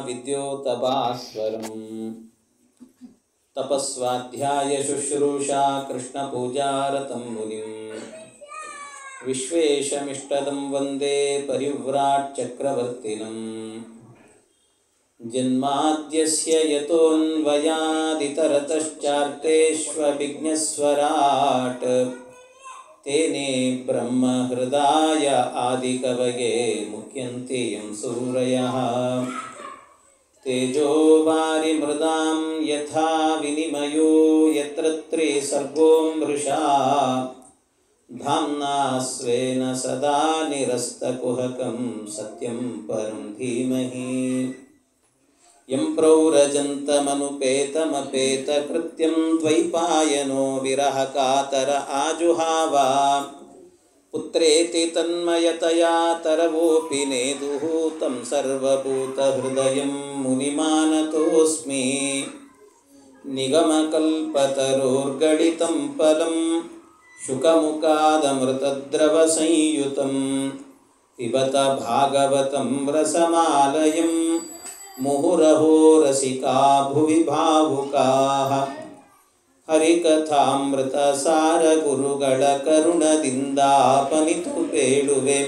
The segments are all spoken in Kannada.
ವಿದ್ಯೋತಭಾಸ್ವರಂ ತಪಸ್ವಾಧ್ಯಾಯ ಶುಶ್ರೂಷಾ ಕೃಷ್ಣಪೂಜಾರತಂ ಮುನಿಂ ವಿಶ್ವೇಶಮಿಷ್ಟದಂ ವಂದೇ ಪರಿವ್ರಾಟ್ ಚಕ್ರವರ್ತಿನಂ ಜನ್ಮಾದ್ಯಸ್ಯ ಯತೋನ್ವಯಾದಿತರತಶ್ಚಾರ್ತೆಷ್ವಭಿಘ್ನಸ್ವರಾಟ್ ತೇನೇ ಬ್ರಹ್ಮ ಹೃದಯ ಆದಿಕವಯೇ ಮುಖ್ಯಂತೆ ಯಂ ಸೂರಯಃ ತೇಜೋ ವಾರಿಮೃದಾಂ ಯಥಾ ವಿನಿಮಯೋ ಯತ್ರ ತ್ರಿಸರ್ಗೋ ಮೃಷಾ ಧಾಮ್ನಾ ಸ್ವೇನ ಸದಾ ನಿರಸ್ತಕುಹಕಂ ಸತ್ಯಂ ಪರಂ ಧೀಮಹಿ ಯಂ ಪ್ರೌರಜಂತಮನುಪೇತಮಪೇತಕೃತ್ಯಂ ದ್ವೈಪಾಯನೋ ವಿರಹ ಕಾತರ ಆಜುಹಾವ ಪುತ್ರೇತಿ ತನ್ಮಯತಯಾ ತರವೋಪಿ ನೇದುಃ तं ಸರ್ವಭೂತಹೃದಯಂ ಮುನಿಮಾನತೋಸ್ಮಿ ನಿಗಮಕಲ್ಪತರೋರ್ಗಳಿತಂ ಫಲಂ ಶುಕಮುಖಾದಮೃತದ್ರವಸಂಯುತಂ ಪಿಬತ ಭಾಗವತಂ ರಸಮಾಲಯಂ ಮುಹುರಹೋ ರಸಿಕಾ ಭುವಿ ಭಾವುಕಾಃ ಹರಿಕಥಾಮೃತಸಾರ ಗುರುಗಳ ಕರುಣದಿಂದಾಪನಿತು ಬೇಡುವೆ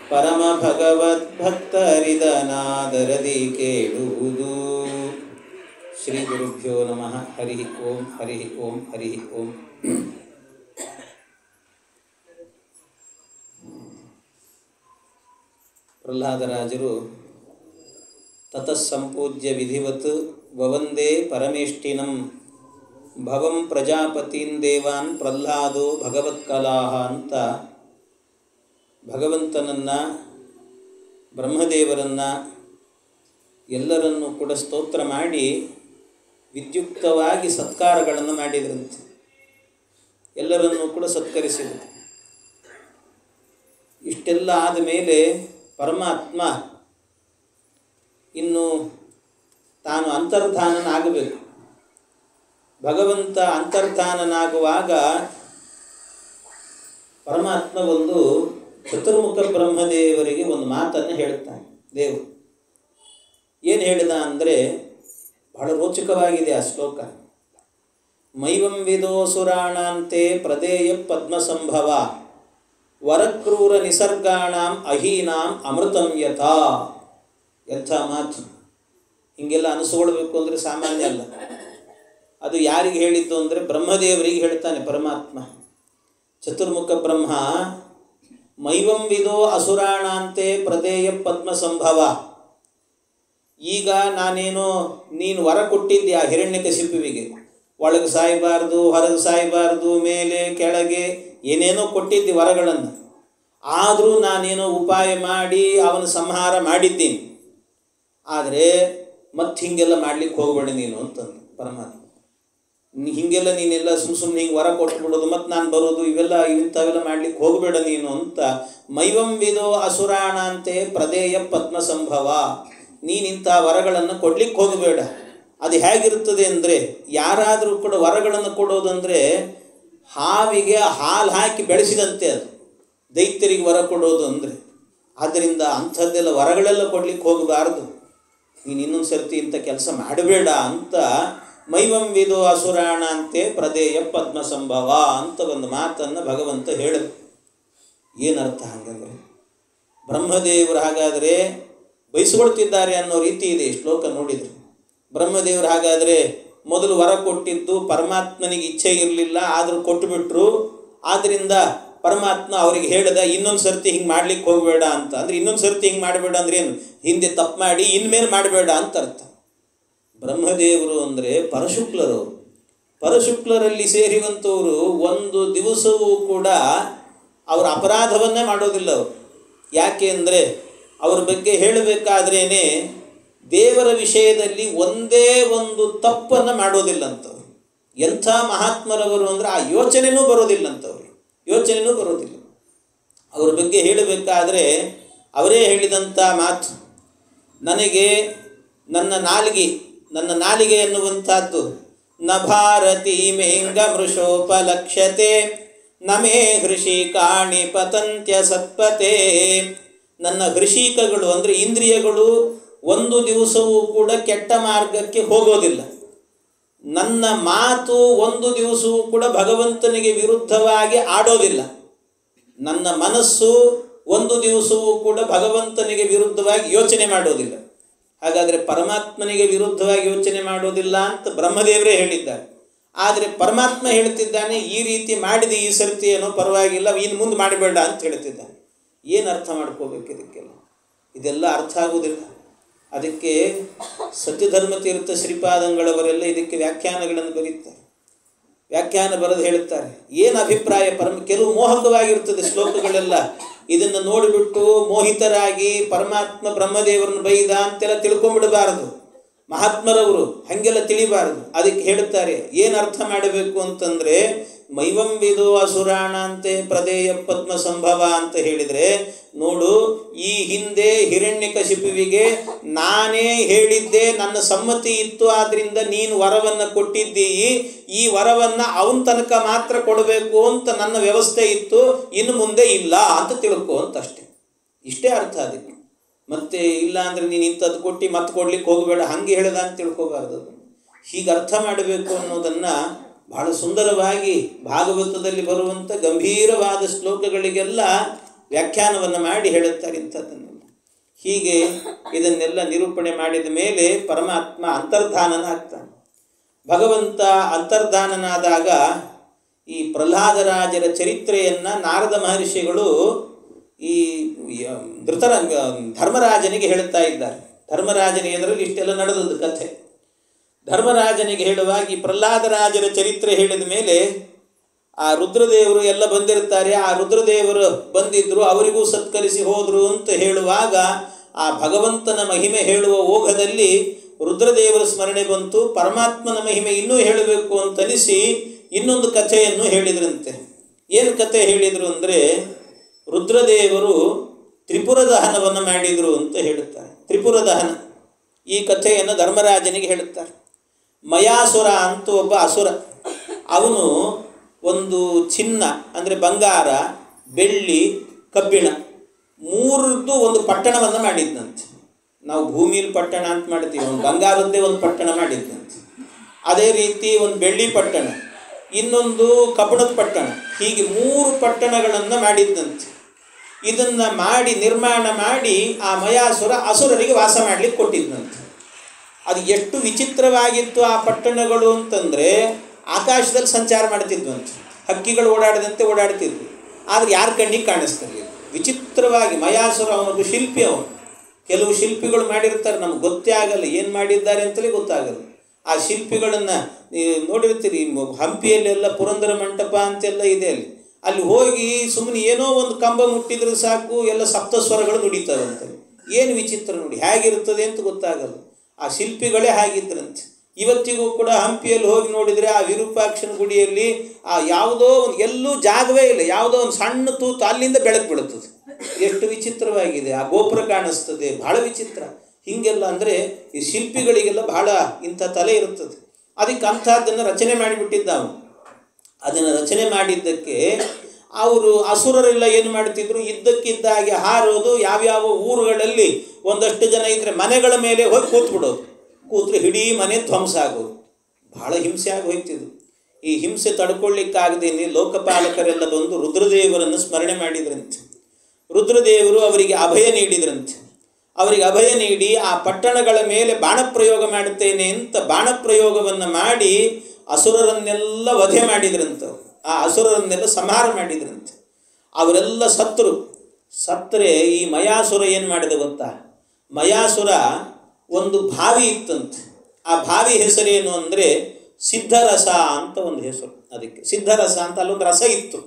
ಪರಮ ಭಗವದ್ಭಕ್ತರಿದನಾದರದಿ ಕೇಳುವುದು. ಶ್ರೀ ಗುರುಭ್ಯೋ ನಮಃ. ಹರಿ ಓಂ ಹರಿ ಓಂ ಹರಿ ಓಂ. ಪ್ರಹ್ಲಾದರಾಜರು ತತಸ್ಸಂಪೂಜ್ಯ ವಿಧಿವತ್ ವವಂದೇ ಪರಮೇಷ್ಠಿನಂ ಭವಂ ಪ್ರಜಾಪತೀನ್ ದೇವಾನ್ ಪ್ರಹ್ಲಾದೋ ಭಗವತ್ಕಲಾಹ ಅಂತ ಭಗವಂತನನ್ನು, ಬ್ರಹ್ಮದೇವರನ್ನು ಎಲ್ಲರನ್ನೂ ಕೂಡ ಸ್ತೋತ್ರ ಮಾಡಿ ವಿದ್ಯುಕ್ತವಾಗಿ ಸತ್ಕಾರಗಳನ್ನು ಮಾಡಿದ್ರಂತೆ. ಎಲ್ಲರನ್ನೂ ಕೂಡ ಸತ್ಕರಿಸಿದರು. ಇಷ್ಟೆಲ್ಲ ಆದಮೇಲೆ ಪರಮಾತ್ಮ ಇನ್ನು ತಾನು ಅಂತರ್ಧಾನನಾಗಬೇಕು. ಭಗವಂತ ಅಂತರ್ಧಾನನಾಗುವಾಗ ಪರಮಾತ್ಮ ಒಂದು ಚತುರ್ಮುಖ ಬ್ರಹ್ಮದೇವರಿಗೆ ಒಂದು ಮಾತನ್ನು ಹೇಳುತ್ತಾನೆ. ದೇವರು ಏನು ಹೇಳಿದ ಅಂದರೆ ಬಹಳ ರೋಚಕವಾಗಿದೆ ಆ ಶ್ಲೋಕ. ಮೈವಂ ವಿದೋಸುರಾಣಾಂತೆ ಪ್ರದೇಯ ಪದ್ಮಸಂಭವ ವರಕ್ರೂರ ನಿಸರ್ಗಾಣಾಂ ಅಹೀನಾಂ ಅಮೃತಂ ಯಥಾ. ಎಂಥ ಮಾತು! ಹೀಗೆಲ್ಲ ಅನಿಸ್ಕೊಳ್ಬೇಕು ಅಂದರೆ ಸಾಮಾನ್ಯ ಅಲ್ಲ. ಅದು ಯಾರಿಗೆ ಹೇಳಿದ್ದು ಅಂದರೆ ಬ್ರಹ್ಮದೇವರಿಗೆ ಹೇಳ್ತಾನೆ ಪರಮಾತ್ಮ. ಚತುರ್ಮುಖ ಬ್ರಹ್ಮ ಮೈವಂ ವಿದೋ ಅಸುರಾಣಾಂತೆ ಪ್ರದೇಯ ಪದ್ಮಸಂಭವ. ಈಗ ನಾನೇನೋ ನೀನು ವರ ಕೊಟ್ಟಿದ್ದೆ ಆ ಹಿರಣ್ಯಕಶಿಪುವಿಗೆ, ಒಳಗೆ ಸಾಯಬಾರ್ದು, ಹೊರಗೆ ಸಾಯಬಾರ್ದು, ಮೇಲೆ ಕೆಳಗೆ ಏನೇನೋ ಕೊಟ್ಟಿದ್ದೆ ವರಗಳನ್ನು. ಆದರೂ ನಾನೇನೋ ಉಪಾಯ ಮಾಡಿ ಅವನ ಸಂಹಾರ ಮಾಡಿದ್ದೀನಿ. ಆದರೆ ಮತ್ತೆ ಹೀಗೆಲ್ಲ ಮಾಡಲಿಕ್ಕೆ ಹೋಗಬೇಡ ನೀನು ಅಂತಂದು ಪರಮಾತ್ಮ. ಹೀಗೆಲ್ಲ ನೀನೆಲ್ಲ ಸುಮ್ಮನೆ ಹಿಂಗೆ ವರ ಕೊಟ್ಬಿಡೋದು, ಮತ್ತು ನಾನು ಬರೋದು, ಇಂಥವೆಲ್ಲ ಮಾಡಲಿಕ್ಕೆ ಹೋಗಬೇಡ ನೀನು ಅಂತ. ಮೈವಂ ವಿದೋ ಅಸುರಾಣಾಂತೆ ಪ್ರದೇಯ ಪದ್ಮಸಂಭವ. ನೀನಿಂಥ ವರಗಳನ್ನು ಕೊಡ್ಲಿಕ್ಕೆ ಹೋಗಬೇಡ. ಅದು ಹೇಗಿರ್ತದೆ ಅಂದರೆ, ಯಾರಾದರೂ ಕೂಡ ವರಗಳನ್ನು ಕೊಡೋದಂದರೆ ಹಾವಿಗೆ ಹಾಲು ಹಾಕಿ ಬೆಳೆಸಿದಂತೆ ಅದು, ದೈತ್ಯರಿಗೆ ವರ ಕೊಡೋದು ಅಂದರೆ. ಆದ್ದರಿಂದ ಅಂಥದ್ದೆಲ್ಲ ವರಗಳೆಲ್ಲ ಕೊಡ್ಲಿಕ್ಕೆ ಹೋಗಬಾರ್ದು. ನೀನು ಇನ್ನೊಂದು ಸರ್ತಿ ಇಂಥ ಕೆಲಸ ಮಾಡಬೇಡ ಅಂತ ಮೈವಂ ವಿದೋ ಅಸುರಾಣಾಂತೆ ಪ್ರದೇಯ ಪದ್ಮಸಂಭವ ಅಂತ ಒಂದು ಮಾತನ್ನು ಭಗವಂತ ಹೇಳಿದ. ಏನರ್ಥ ಹಾಗಂದರೆ, ಬ್ರಹ್ಮದೇವರು ಹಾಗಾದರೆ ಬಯಸ್ಕೊಳ್ತಿದ್ದಾರೆ ಅನ್ನೋ ರೀತಿ ಇದೆ ಶ್ಲೋಕ ನೋಡಿದರೆ. ಬ್ರಹ್ಮದೇವರು ಹಾಗಾದರೆ ಮೊದಲು ವರ ಕೊಟ್ಟಿದ್ದು ಪರಮಾತ್ಮನಿಗೆ ಇಚ್ಛೆ ಇರಲಿಲ್ಲ, ಆದರೂ ಕೊಟ್ಟುಬಿಟ್ರು. ಆದ್ದರಿಂದ ಪರಮಾತ್ಮ ಅವರಿಗೆ ಹೇಳಿದ ಇನ್ನೊಂದು ಸರ್ತಿ ಹಿಂಗೆ ಮಾಡ್ಲಿಕ್ಕೆ ಹೋಗಬೇಡ ಅಂತ. ಅಂದರೆ ಇನ್ನೊಂದು ಸರ್ತಿ ಹಿಂಗೆ ಮಾಡಬೇಡ ಅಂದರೆ ಏನು, ಹಿಂದೆ ತಪ್ಪು ಮಾಡಿ ಇನ್ಮೇಲೆ ಮಾಡಬೇಡ ಅಂತ ಅರ್ಥ. ಬ್ರಹ್ಮದೇವರು ಅಂದರೆ ಪರಶುಕ್ಲರವರು. ಪರಶುಕ್ಲರಲ್ಲಿ ಸೇರಿರುವಂಥವರು ಒಂದು ದಿವಸವೂ ಕೂಡ ಅವರ ಅಪರಾಧವನ್ನೇ ಮಾಡೋದಿಲ್ಲ ಅವರು. ಯಾಕೆ ಅಂದರೆ ಅವ್ರ ಬಗ್ಗೆ ಹೇಳಬೇಕಾದ್ರೇ ದೇವರ ವಿಷಯದಲ್ಲಿ ಒಂದೇ ಒಂದು ತಪ್ಪನ್ನು ಮಾಡೋದಿಲ್ಲ ಅಂತವ್ರು. ಎಂಥ ಮಹಾತ್ಮರವರು ಅಂದರೆ ಆ ಯೋಚನೆಯೂ ಬರೋದಿಲ್ಲ ಅಂತವ್ರು, ಯೋಚನೆಯೂ ಬರೋದಿಲ್ಲ. ಅವ್ರ ಬಗ್ಗೆ ಹೇಳಬೇಕಾದ್ರೆ ಅವರೇ ಹೇಳಿದಂಥ ಮಾತು, ನನಗೆ ನನ್ನ ನಾಲಿಗೆ ಎನ್ನುವಂಥದ್ದು ನ ಭಾರತೀ ಮೇಂಗ ಮೃಷೋಪಲಕ್ಷ್ಯತೆ ನಮೇ ಹೃಷಿಕಾಣಿ ಪತಂತ್ಯ ಸತ್ಪತೆ. ನನ್ನ ಹೃಷಿಕಗಳು ಅಂದರೆ ಇಂದ್ರಿಯಗಳು ಒಂದು ದಿವಸವೂ ಕೂಡ ಕೆಟ್ಟ ಮಾರ್ಗಕ್ಕೆ ಹೋಗೋದಿಲ್ಲ. ನನ್ನ ಮಾತು ಒಂದು ದಿವಸವೂ ಕೂಡ ಭಗವಂತನಿಗೆ ವಿರುದ್ಧವಾಗಿ ಆಡೋದಿಲ್ಲ. ನನ್ನ ಮನಸ್ಸು ಒಂದು ದಿವಸವೂ ಕೂಡ ಭಗವಂತನಿಗೆ ವಿರುದ್ಧವಾಗಿ ಯೋಚನೆ ಮಾಡೋದಿಲ್ಲ. ಹಾಗಾದರೆ ಪರಮಾತ್ಮನಿಗೆ ವಿರುದ್ಧವಾಗಿ ಯೋಚನೆ ಮಾಡೋದಿಲ್ಲ ಅಂತ ಬ್ರಹ್ಮದೇವರೇ ಹೇಳಿದ್ದಾರೆ. ಆದರೆ ಪರಮಾತ್ಮ ಹೇಳ್ತಿದ್ದಾನೆ, ಈ ರೀತಿ ಮಾಡಿದ ಈ ಸರ್ತಿ ಏನೋ ಪರವಾಗಿಲ್ಲ, ಇನ್ನು ಮುಂದೆ ಮಾಡಬೇಡ ಅಂತ ಹೇಳ್ತಿದ್ದಾನೆ. ಏನು ಅರ್ಥ ಮಾಡ್ಕೋಬೇಕು ಇದಕ್ಕೆಲ್ಲ? ಇದೆಲ್ಲ ಅರ್ಥ ಆಗುವುದಿಲ್ಲ. ಅದಕ್ಕೆ ಸತ್ಯಧರ್ಮತೀರ್ಥ ಶ್ರೀಪಾದಂಗಳವರೆಲ್ಲ ಇದಕ್ಕೆ ವ್ಯಾಖ್ಯಾನಗಳನ್ನು ಬರೀತಾರೆ. ವ್ಯಾಖ್ಯಾನ ಬರೆದು ಹೇಳುತ್ತಾರೆ, ಏನು ಅಭಿಪ್ರಾಯ ಕೆಲವು ಮೋಹಕವಾಗಿರ್ತದೆ ಶ್ಲೋಕಗಳೆಲ್ಲ. ಇದನ್ನು ನೋಡಿಬಿಟ್ಟು ಮೋಹಿತರಾಗಿ ಪರಮಾತ್ಮ ಬ್ರಹ್ಮದೇವರನ್ನು ಬೈದ ಅಂತೆಲ್ಲ ತಿಳ್ಕೊಂಡ್ಬಿಡಬಾರದು. ಮಹಾತ್ಮರವರು ಹಾಗೆಲ್ಲ ತಿಳಿಬಾರದು. ಅದಕ್ಕೆ ಹೇಳುತ್ತಾರೆ, ಏನು ಅರ್ಥ ಮಾಡಬೇಕು ಅಂತಂದರೆ, ಮೈವಂ ವಿದೋ ಅಸುರಾಣ ಅಂತೆ ಪ್ರದೇಯ ಪದ್ಮ ಸಂಭವ ಅಂತ ಹೇಳಿದರೆ, ನೋಡು, ಈ ಹಿಂದೆ ಹಿರಣ್ಯಕಶಿಪುವಿಗೆ ನಾನೇ ಹೇಳಿದ್ದೆ, ನನ್ನ ಸಮ್ಮತಿ ಇತ್ತು, ಆದ್ದರಿಂದ ನೀನು ವರವನ್ನು ಕೊಟ್ಟಿದ್ದೀಯಿ, ಈ ವರವನ್ನು ಅವನ ತನಕ ಮಾತ್ರ ಕೊಡಬೇಕು ಅಂತ ನನ್ನ ವ್ಯವಸ್ಥೆ ಇತ್ತು, ಇನ್ನು ಮುಂದೆ ಇಲ್ಲ ಅಂತ ತಿಳ್ಕೊ ಅಂತ ಅಷ್ಟೇ. ಇಷ್ಟೇ ಅರ್ಥ ಅದಕ್ಕೆ. ಮತ್ತೆ ಇಲ್ಲ ಅಂದರೆ ನೀನು ಇಂಥದ್ದು ಕೊಟ್ಟು ಮತ್ತೆ ಕೊಡ್ಲಿಕ್ಕೆ ಹೋಗಬೇಡ, ಹಾಗೆ ಹೇಳಿದ ಅಂತ ತಿಳ್ಕೊಬಾರ್ದು. ಹೀಗೆ ಅರ್ಥ ಮಾಡಬೇಕು ಅನ್ನೋದನ್ನು ಬಹಳ ಸುಂದರವಾಗಿ ಭಾಗವತದಲ್ಲಿ ಬರುವಂಥ ಗಂಭೀರವಾದ ಶ್ಲೋಕಗಳಿಗೆಲ್ಲ ವ್ಯಾಖ್ಯಾನವನ್ನು ಮಾಡಿ ಹೇಳುತ್ತಾರೆ ಇಂಥದ್ದನ್ನೆಲ್ಲ. ಹೀಗೆ ಇದನ್ನೆಲ್ಲ ನಿರೂಪಣೆ ಮಾಡಿದ ಮೇಲೆ ಪರಮಾತ್ಮ ಅಂತರ್ಧಾನನಾಗ್ತಾನೆ. ಭಗವಂತ ಅಂತರ್ಧಾನನಾದಾಗ ಈ ಪ್ರಹ್ಲಾದರಾಜರ ಚರಿತ್ರೆಯನ್ನು ನಾರದ ಮಹರ್ಷಿಗಳು ಈ ಧರ್ಮರಾಜನಿಗೆ ಹೇಳುತ್ತಾ ಇದ್ದಾರೆ. ಧರ್ಮರಾಜನ ಎದುರಲ್ಲಿ ಇಷ್ಟೆಲ್ಲ ನಡೆದದ್ದು ಕಥೆ. ಧರ್ಮರಾಜನಿಗೆ ಹೇಳುವಾಗ ಈ ಪ್ರಹ್ಲಾದರಾಜರ ಚರಿತ್ರೆ ಹೇಳಿದ ಮೇಲೆ ಆ ರುದ್ರದೇವರು ಎಲ್ಲ ಬಂದಿರ್ತಾರೆ. ಆ ರುದ್ರದೇವರು ಬಂದಿದ್ದರು, ಅವರಿಗೂ ಸತ್ಕರಿಸಿ ಹೋದರು ಅಂತ ಹೇಳುವಾಗ ಆ ಭಗವಂತನ ಮಹಿಮೆ ಹೇಳುವ ಓಘದಲ್ಲಿ ರುದ್ರದೇವರ ಸ್ಮರಣೆ ಬಂತು. ಪರಮಾತ್ಮನ ಮಹಿಮೆ ಇನ್ನೂ ಹೇಳಬೇಕು ಅಂತನಿಸಿ ಇನ್ನೊಂದು ಕಥೆಯನ್ನು ಹೇಳಿದ್ರಂತೆ. ಏನು ಕಥೆ ಹೇಳಿದರು ಅಂದರೆ, ರುದ್ರದೇವರು ತ್ರಿಪುರ ದಹನವನ್ನು ಮಾಡಿದರು ಅಂತ ಹೇಳುತ್ತಾರೆ. ತ್ರಿಪುರ ದಹನ ಈ ಕಥೆಯನ್ನು ಧರ್ಮರಾಜನಿಗೆ ಹೇಳುತ್ತಾರೆ. ಮಯಾಸುರ ಅಂತ ಒಬ್ಬ ಅಸುರ, ಅವನು ಒಂದು ಚಿನ್ನ ಅಂದರೆ ಬಂಗಾರ, ಬೆಳ್ಳಿ, ಕಬ್ಬಿಣ ಮೂರದ್ದು ಒಂದು ಪಟ್ಟಣವನ್ನು ಮಾಡಿದ್ದಂತೆ. ನಾವು ಭೂಮಿಯಲ್ಲಿ ಪಟ್ಟಣ ಅಂತ ಮಾಡ್ತೀವಿ, ಒಂದು ಬಂಗಾರದ್ದೇ ಒಂದು ಪಟ್ಟಣ ಮಾಡಿದ್ದಂತೆ. ಅದೇ ರೀತಿ ಒಂದು ಬೆಳ್ಳಿ ಪಟ್ಟಣ, ಇನ್ನೊಂದು ಕಬ್ಬಿಣದ ಪಟ್ಟಣ, ಹೀಗೆ 3 ಪಟ್ಟಣಗಳನ್ನು ಮಾಡಿದ್ದಂತೆ. ಇದನ್ನು ಮಾಡಿ ನಿರ್ಮಾಣ ಮಾಡಿ ಆ ಮಯಾಸುರ ಅಸುರರಿಗೆ ವಾಸ ಮಾಡಲಿಕ್ಕೆ ಕೊಟ್ಟಿದ್ದಂತೆ. ಅದು ಎಷ್ಟು ವಿಚಿತ್ರವಾಗಿತ್ತು ಆ ಪಟ್ಟಣಗಳು ಅಂತಂದರೆ, ಆಕಾಶದಲ್ಲಿ ಸಂಚಾರ ಮಾಡ್ತಿದ್ವಂತೆ, ಹಕ್ಕಿಗಳು ಓಡಾಡದಂತೆ ಓಡಾಡ್ತಿದ್ವು. ಆದರೆ ಯಾರ ಕಣ್ಣಿಗೆ ಕಾಣಿಸ್ತಿರಲಿಲ್ಲ. ವಿಚಿತ್ರವಾಗಿ ಮಯಾಸುರ ಅವನೊಬ್ಬ ಶಿಲ್ಪಿ. ಅವನು ಕೆಲವು ಶಿಲ್ಪಿಗಳು ಮಾಡಿರ್ತಾರೆ, ನಮ್ಗೆ ಗೊತ್ತೇ ಆಗಲ್ಲ ಏನು ಮಾಡಿದ್ದಾರೆ ಅಂತಲೇ ಗೊತ್ತಾಗಲ್ಲ. ಆ ಶಿಲ್ಪಿಗಳನ್ನು ನೋಡಿರ್ತೀರಿ, ಹಂಪಿಯಲ್ಲೆಲ್ಲ ಪುರಂದರ ಮಂಟಪ ಅಂತೆಲ್ಲ ಇದೆ. ಅಲ್ಲಿ ಹೋಗಿ ಸುಮ್ಮನೆ ಏನೋ ಒಂದು ಕಂಬ ಮುಟ್ಟಿದ್ರೆ ಸಾಕು, ಎಲ್ಲ ಸಪ್ತಸ್ವರಗಳು ನುಡಿತಾರಂತೆ. ಏನು ವಿಚಿತ್ರ ನೋಡಿ, ಹೇಗಿರ್ತದೆ ಅಂತ ಗೊತ್ತಾಗಲ್ಲ. ಆ ಶಿಲ್ಪಿಗಳೇ ಹಾಗಿದ್ರಂತೆ. ಇವತ್ತಿಗೂ ಕೂಡ ಹಂಪಿಯಲ್ಲಿ ಹೋಗಿ ನೋಡಿದರೆ ಆ ವಿರೂಪಾಕ್ಷನ ಗುಡಿಯಲ್ಲಿ ಆ ಯಾವುದೋ ಒಂದು ಎಲ್ಲೂ ಜಾಗವೇ ಇಲ್ಲ, ಯಾವುದೋ ಒಂದು ಸಣ್ಣ ತೂತು ಅಲ್ಲಿಂದ ಬೆಳಕು ಬೀಳುತ್ತದೆ. ಎಷ್ಟು ವಿಚಿತ್ರವಾಗಿದೆ. ಆ ಗೋಪುರ ಕಾಣಿಸ್ತದೆ, ಬಹಳ ವಿಚಿತ್ರ. ಹೀಗೆಲ್ಲ ಅಂದರೆ ಈ ಶಿಲ್ಪಿಗಳಿಗೆಲ್ಲ ಬಹಳ ಇಂಥ ತಲೆ ಇರುತ್ತದೆ. ಅದಕ್ಕೆ ಅಂಥದ್ದನ್ನು ರಚನೆ ಮಾಡಿಬಿಟ್ಟಿದ್ದ ಅವನು. ಅದನ್ನು ರಚನೆ ಮಾಡಿದ್ದಕ್ಕೆ ಅವರು ಅಸುರರೆಲ್ಲ ಏನು ಮಾಡ್ತಿದ್ರು, ಇದ್ದಕ್ಕಿದ್ದಾಗೆ ಹಾರೋದು, ಯಾವ್ಯಾವ ಊರುಗಳಲ್ಲಿ ಒಂದಷ್ಟು ಜನ ಇದ್ದರೆ ಮನೆಗಳ ಮೇಲೆ ಹೋಗಿ ಕೂತ್ಬಿಡೋದು. ಕೂತ್ರೆ ಇಡೀ ಮನೆ ಧ್ವಂಸ ಆಗೋದು. ಬಹಳ ಹಿಂಸೆ ಆಗಿ ಹೋಗ್ತಿದ್ದು. ಈ ಹಿಂಸೆ ತಡ್ಕೊಳ್ಳಿಕ್ಕಾಗದೇನೆ ಲೋಕಪಾಲಕರೆಲ್ಲ ಬಂದು ರುದ್ರದೇವರನ್ನು ಸ್ಮರಣೆ ಮಾಡಿದ್ರಂತೆ. ರುದ್ರದೇವರು ಅವರಿಗೆ ಅಭಯ ನೀಡಿದ್ರಂತೆ. ಅವರಿಗೆ ಅಭಯ ನೀಡಿ ಆ ಪಟ್ಟಣಗಳ ಮೇಲೆ ಬಾಣಪ್ರಯೋಗ ಮಾಡುತ್ತೇನೆ ಅಂತ ಬಾಣಪ್ರಯೋಗವನ್ನು ಮಾಡಿ ಅಸುರರನ್ನೆಲ್ಲ ವಧೆ ಮಾಡಿದ್ರಂತೆ. ಆ ಅಸುರರನ್ನೆಲ್ಲ ಸಂಹಾರ ಮಾಡಿದ್ರಂತೆ. ಅವರೆಲ್ಲ ಸತ್ತರು. ಸತ್ತರೆ ಈ ಮಯಾಸುರ ಏನು ಮಾಡಿದ ಗೊತ್ತಾ? ಮಯಾಸುರ ಒಂದು ಬಾವಿ ಇತ್ತಂತೆ. ಆ ಬಾವಿ ಹೆಸರೇನು ಅಂದರೆ ಸಿದ್ಧರಸ ಅಂತ ಒಂದು ಹೆಸರು. ಅದಕ್ಕೆ ಸಿದ್ಧರಸ ಅಂತ ಅಲ್ಲೊಂದು ರಸ ಇತ್ತು.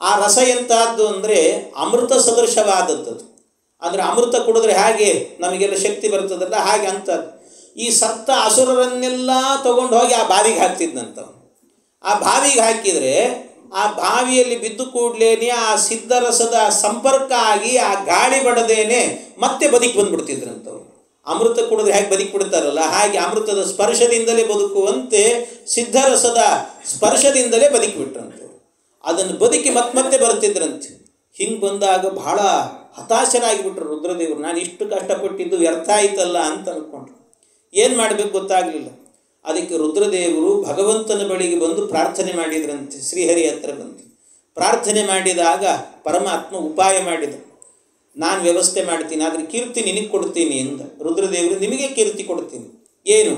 ಆ ರಸ ಎಂಥದ್ದು ಅಂದರೆ ಅಮೃತ ಸದೃಶವಾದದ್ದು. ಅಂದರೆ ಅಮೃತ ಕುಡಿದ್ರೆ ಹಾಗೆ ನಮಗೆಲ್ಲ ಶಕ್ತಿ ಬರ್ತದಲ್ಲ, ಹಾಗೆ ಅಂಥದ್ದು. ಈ ಸತ್ತ ಅಸುರರನ್ನೆಲ್ಲ ತಗೊಂಡು ಹೋಗಿ ಆ ಬಾವಿಗೆ ಹಾಕ್ತಿದ್ದಂತ. ಆ ಬಾವಿಗೆ ಹಾಕಿದರೆ ಆ ಬಾವಿಯಲ್ಲಿ ಬಿದ್ದು ಕೂಡಲೇ ಆ ಸಿದ್ಧರಸದ ಸಂಪರ್ಕ ಆಗಿ ಆ ಗಾಳಿ ಬಡದೇನೆ ಮತ್ತೆ ಬದುಕಿ ಬಂದುಬಿಡ್ತಿದ್ರಂಥವ್ರು. ಅಮೃತ ಕುಡಿದ್ರೆ ಹೇಗೆ ಬದುಕಿ ಬಿಡ್ತಾರಲ್ಲ, ಹಾಗೆ ಅಮೃತದ ಸ್ಪರ್ಶದಿಂದಲೇ ಬದುಕುವಂತೆ ಸಿದ್ಧರಸದ ಸ್ಪರ್ಶದಿಂದಲೇ ಬದುಕಿಬಿಟ್ರಂತೆ. ಅದನ್ನು ಬದುಕಿ ಮತ್ತೆ ಬರ್ತಿದ್ರಂತೆ. ಹಿಂಗೆ ಬಂದಾಗ ಬಹಳ ಹತಾಶರಾಗಿಬಿಟ್ರು ರುದ್ರದೇವರು. ನಾನು ಇಷ್ಟು ಕಷ್ಟಪಟ್ಟಿದ್ದು ವ್ಯರ್ಥ ಆಯ್ತಲ್ಲ ಅಂತ ಅಂದ್ಕೊಂಡ್ರು. ಏನು ಮಾಡಬೇಕು ಗೊತ್ತಾಗಲಿಲ್ಲ. ಅದಕ್ಕೆ ರುದ್ರದೇವರು ಭಗವಂತನ ಬಳಿಗೆ ಬಂದು ಪ್ರಾರ್ಥನೆ ಮಾಡಿದ್ರಂತೆ. ಶ್ರೀಹರಿ ಹತ್ರ ಬಂದು ಪ್ರಾರ್ಥನೆ ಮಾಡಿದಾಗ ಪರಮಾತ್ಮ ಉಪಾಯ ಮಾಡಿದ, ನಾನು ವ್ಯವಸ್ಥೆ ಮಾಡ್ತೀನಿ, ಆದರೆ ಕೀರ್ತಿ ನಿನಗೆ ಕೊಡ್ತೀನಿ ಎಂದ. ರುದ್ರದೇವರು ನಿಮಗೆ ಕೀರ್ತಿ ಕೊಡ್ತೀನಿ. ಏನು?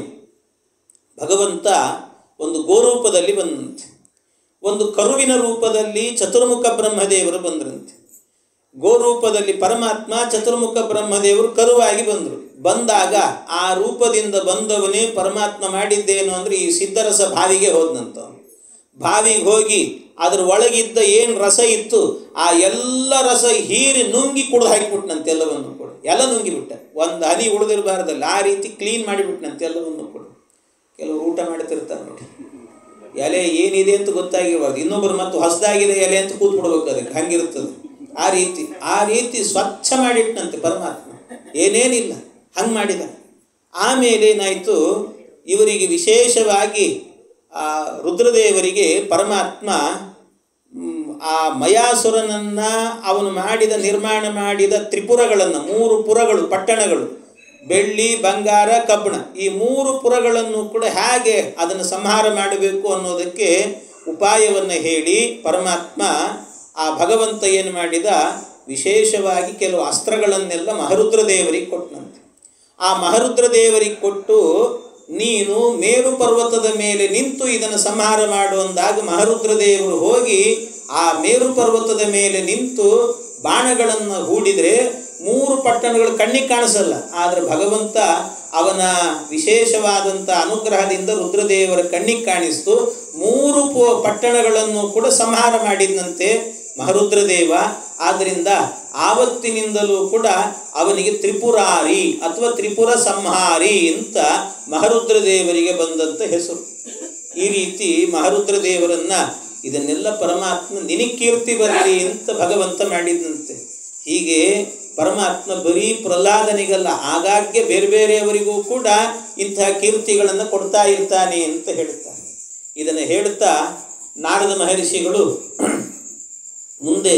ಭಗವಂತ ಒಂದು ಗೋರೂಪದಲ್ಲಿ ಬಂದಂತೆ, ಒಂದು ಕರುವಿನ ರೂಪದಲ್ಲಿ ಚತುರ್ಮುಖ ಬ್ರಹ್ಮದೇವರು ಬಂದ್ರಂತೆ. ಗೋರೂಪದಲ್ಲಿ ಪರಮಾತ್ಮ, ಚತುರ್ಮುಖ ಬ್ರಹ್ಮದೇವರು ಕರುವಾಗಿ ಬಂದರು. ಬಂದಾಗ ಆ ರೂಪದಿಂದ ಬಂದವನೇ ಪರಮಾತ್ಮ ಮಾಡಿದ್ದೇನು ಅಂದರೆ ಈ ಸಿದ್ಧರಸ ಬಾವಿಗೆ ಹೋದಂತ. ಬಾವಿಗೆ ಹೋಗಿ ಅದರ ಒಳಗಿದ್ದ ಏನು ರಸ ಇತ್ತು ಆ ಎಲ್ಲ ರಸ ಹೀರಿ ನುಂಗಿ ಕುಡಿದು ಹಾಕಿಬಿಟ್ನಂತೆ. ಎಲ್ಲವನ್ನು ಕೂಡ ಎಲ್ಲ ನುಂಗಿಬಿಟ್ಟ, ಒಂದು ಹನಿ ಉಳಿದಿರಬಾರ್ದಲ್ಲ ಆ ರೀತಿ ಕ್ಲೀನ್ ಮಾಡಿಬಿಟ್ನಂತೆ ಎಲ್ಲವನ್ನು ಕೂಡ. ಕೆಲವರು ಊಟ ಮಾಡ್ತಿರ್ತಾರೆ ನೋಡಿ, ಎಲೆ ಏನಿದೆ ಅಂತ ಗೊತ್ತಾಗಿರಬಾರ್ದು, ಇನ್ನೊಬ್ಬರು ಮತ್ತು ಹೊಸದಾಗಿದೆ ಎಲೆ ಅಂತ ಕೂತ್ಬಿಡ್ಬೇಕು, ಅದಕ್ಕೆ ಹಂಗಿರ್ತದೆ. ಆ ರೀತಿ ಸ್ವಚ್ಛ ಮಾಡಿಟ್ನಂತೆ ಪರಮಾತ್ಮ, ಏನೇನಿಲ್ಲ ಹಂಗೆ ಮಾಡಿದ. ಆಮೇಲೆ ಏನಾಯಿತು, ಇವರಿಗೆ ವಿಶೇಷವಾಗಿ ರುದ್ರದೇವರಿಗೆ ಪರಮಾತ್ಮ ಆ ಮಯಾಸುರನನ್ನು ಅವನು ನಿರ್ಮಾಣ ಮಾಡಿದ ತ್ರಿಪುರಗಳನ್ನು, 3 ಪುರಗಳು, ಪಟ್ಟಣಗಳು, ಬೆಳ್ಳಿ, ಬಂಗಾರ, ಕಬ್ಬಣ, ಈ 3 ಪುರಗಳನ್ನು ಕೂಡ ಹೇಗೆ ಅದನ್ನು ಸಂಹಾರ ಮಾಡಬೇಕು ಅನ್ನೋದಕ್ಕೆ ಉಪಾಯವನ್ನು ಹೇಳಿ ಪರಮಾತ್ಮ ಆ ಭಗವಂತ ಏನು ಮಾಡಿದ, ವಿಶೇಷವಾಗಿ ಕೆಲವು ಅಸ್ತ್ರಗಳನ್ನೆಲ್ಲ ಮಹರುದ್ರದೇವರಿಗೆ ಕೊಟ್ಟನಂತೆ. ಆ ಮಹರುದ್ರದೇವರಿಗೆ ಕೊಟ್ಟು ನೀನು ಮೇರು ಪರ್ವತದ ಮೇಲೆ ನಿಂತು ಇದನ್ನು ಸಂಹಾರ ಮಾಡುವಂದಾಗ ಮಹರುದ್ರದೇವರು ಹೋಗಿ ಆ ಮೇರು ಪರ್ವತದ ಮೇಲೆ ನಿಂತು ಬಾಣಗಳನ್ನು ಹೂಡಿದರೆ 3 ಪಟ್ಟಣಗಳು ಕಣ್ಣಿಗೆ ಕಾಣಿಸಲ್ಲ. ಆದರೆ ಭಗವಂತ ಅವನ ವಿಶೇಷವಾದಂಥ ಅನುಗ್ರಹದಿಂದ ರುದ್ರದೇವರ ಕಣ್ಣಿಗೆ ಕಾಣಿಸ್ತು. 3 ಪಟ್ಟಣಗಳನ್ನು ಕೂಡ ಸಂಹಾರ ಮಾಡಿದಂತೆ ಮಹರುದ್ರದೇವ. ಆದ್ದರಿಂದ ಆವತ್ತಿನಿಂದಲೂ ಕೂಡ ಅವನಿಗೆ ತ್ರಿಪುರಾರಿ ಅಥವಾ ತ್ರಿಪುರ ಸಂಹಾರಿ ಅಂತ ಮಹರುದ್ರದೇವರಿಗೆ ಬಂದಂಥ ಹೆಸರು. ಈ ರೀತಿ ಮಹರುದ್ರದೇವರನ್ನು ಇದನ್ನೆಲ್ಲ ಪರಮಾತ್ಮ ನಿನಗೆ ಕೀರ್ತಿ ಬರಲಿ ಅಂತ ಭಗವಂತ ಮಾಡಿದಂತೆ. ಹೀಗೆ ಪರಮಾತ್ಮ ಬರೀ ಪ್ರಹ್ಲಾದನಿಗಲ್ಲ, ಆಗಾಗ್ಗೆ ಬೇರೆ ಬೇರೆಯವರಿಗೂ ಕೂಡ ಇಂತಹ ಕೀರ್ತಿಗಳನ್ನು ಕೊಡ್ತಾ ಇರ್ತಾನೆ ಅಂತ ಹೇಳ್ತಾರೆ. ಇದನ್ನು ಹೇಳ್ತಾ ನಾರದ ಮಹರ್ಷಿಗಳು ಮುಂದೆ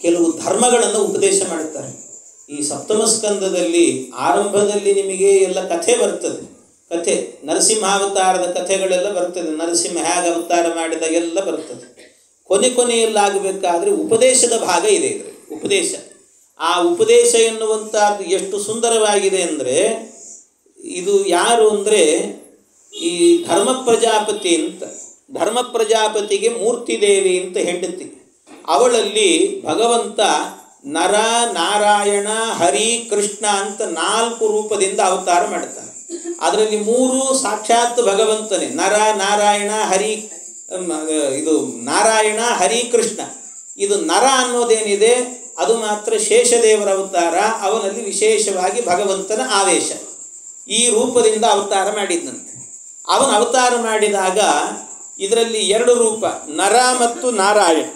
ಕೆಲವು ಧರ್ಮಗಳನ್ನು ಉಪದೇಶ ಮಾಡುತ್ತಾರೆ. ಈ ಸಪ್ತಮ ಸ್ಕಂದದಲ್ಲಿ ಆರಂಭದಲ್ಲಿ ನಿಮಗೆ ಎಲ್ಲ ಕಥೆ ಬರ್ತದೆ. ಕಥೆ ನರಸಿಂಹಾವತಾರದ ಕಥೆಗಳೆಲ್ಲ ಬರ್ತದೆ, ನರಸಿಂಹ ಹೇಗೆ ಅವತಾರ ಮಾಡಿದ ಎಲ್ಲ ಬರ್ತದೆ. ಕೊನೆಯಲ್ಲಾಗಬೇಕಾದ್ರೆ ಉಪದೇಶದ ಭಾಗ ಇದೆ. ಇದರ ಉಪದೇಶ, ಆ ಉಪದೇಶ ಎನ್ನುವಂಥದ್ದು ಎಷ್ಟು ಸುಂದರವಾಗಿದೆ ಅಂದರೆ, ಇದು ಯಾರು ಅಂದರೆ ಈ ಧರ್ಮ ಪ್ರಜಾಪತಿ ಅಂತ, ಧರ್ಮ ಪ್ರಜಾಪತಿಗೆ ಮೂರ್ತಿದೇವಿ ಅಂತ ಹೆಂಡತಿ. ಅವಳಲ್ಲಿ ಭಗವಂತ ನರ, ನಾರಾಯಣ, ಹರಿ, ಕೃಷ್ಣ ಅಂತ 4 ರೂಪದಿಂದ ಅವತಾರ ಮಾಡ್ತಾನೆ. ಅದರಲ್ಲಿ 3 ಸಾಕ್ಷಾತ್ ಭಗವಂತನೇ, ನರ, ನಾರಾಯಣ, ಹರಿ, ಇದು ನಾರಾಯಣ, ಹರಿ, ಕೃಷ್ಣ. ಇದು ನರ ಅನ್ನೋದೇನಿದೆ ಅದು ಮಾತ್ರ ಶೇಷದೇವರ ಅವತಾರ. ಅವನಲ್ಲಿ ವಿಶೇಷವಾಗಿ ಭಗವಂತನ ಆವೇಶ. ಈ ರೂಪದಿಂದ ಅವತಾರ ಮಾಡಿದ್ದಂತೆ. ಅವನು ಅವತಾರ ಮಾಡಿದಾಗ ಇದರಲ್ಲಿ 2 ರೂಪ, ನರ ಮತ್ತು ನಾರಾಯಣ,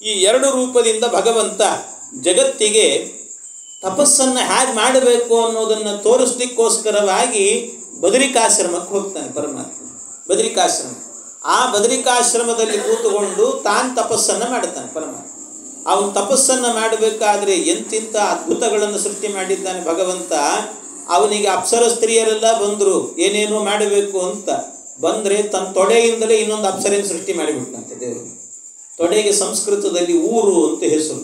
ಈ 2 ರೂಪದಿಂದ ಭಗವಂತ ಜಗತ್ತಿಗೆ ತಪಸ್ಸನ್ನು ಹೇಗೆ ಮಾಡಬೇಕು ಅನ್ನೋದನ್ನು ತೋರಿಸ್ಲಿಕ್ಕೋಸ್ಕರವಾಗಿ ಬದರಿಕಾಶ್ರಮಕ್ಕೆ ಹೋಗ್ತಾನೆ ಪರಮಾತ್ಮ. ಬದರಿಕಾಶ್ರಮ, ಆ ಬದರಿಕಾಶ್ರಮದಲ್ಲಿ ಕೂತುಕೊಂಡು ತಾನು ತಪಸ್ಸನ್ನು ಮಾಡ್ತಾನೆ ಪರಮಾತ್ಮ. ಅವನು ತಪಸ್ಸನ್ನು ಮಾಡಬೇಕಾದ್ರೆ ಎಂತಿಂಥ ಅದ್ಭುತಗಳನ್ನು ಸೃಷ್ಟಿ ಮಾಡಿದ್ದಾನೆ ಭಗವಂತ. ಅವನಿಗೆ ಅಪ್ಸರ ಸ್ತ್ರೀಯರೆಲ್ಲ ಬಂದರು ಏನೇನೋ ಮಾಡಬೇಕು ಅಂತ. ಬಂದರೆ ತನ್ನ ತೊಡೆಯಿಂದಲೇ ಇನ್ನೊಂದು ಅಪ್ಸರೆಯನ್ನು ಸೃಷ್ಟಿ ಮಾಡಿಬಿಟ್ಟಂತೆ ದೇವರು. ತೊಡೆಗೆ ಸಂಸ್ಕೃತದಲ್ಲಿ ಊರು ಅಂತ ಹೆಸರು.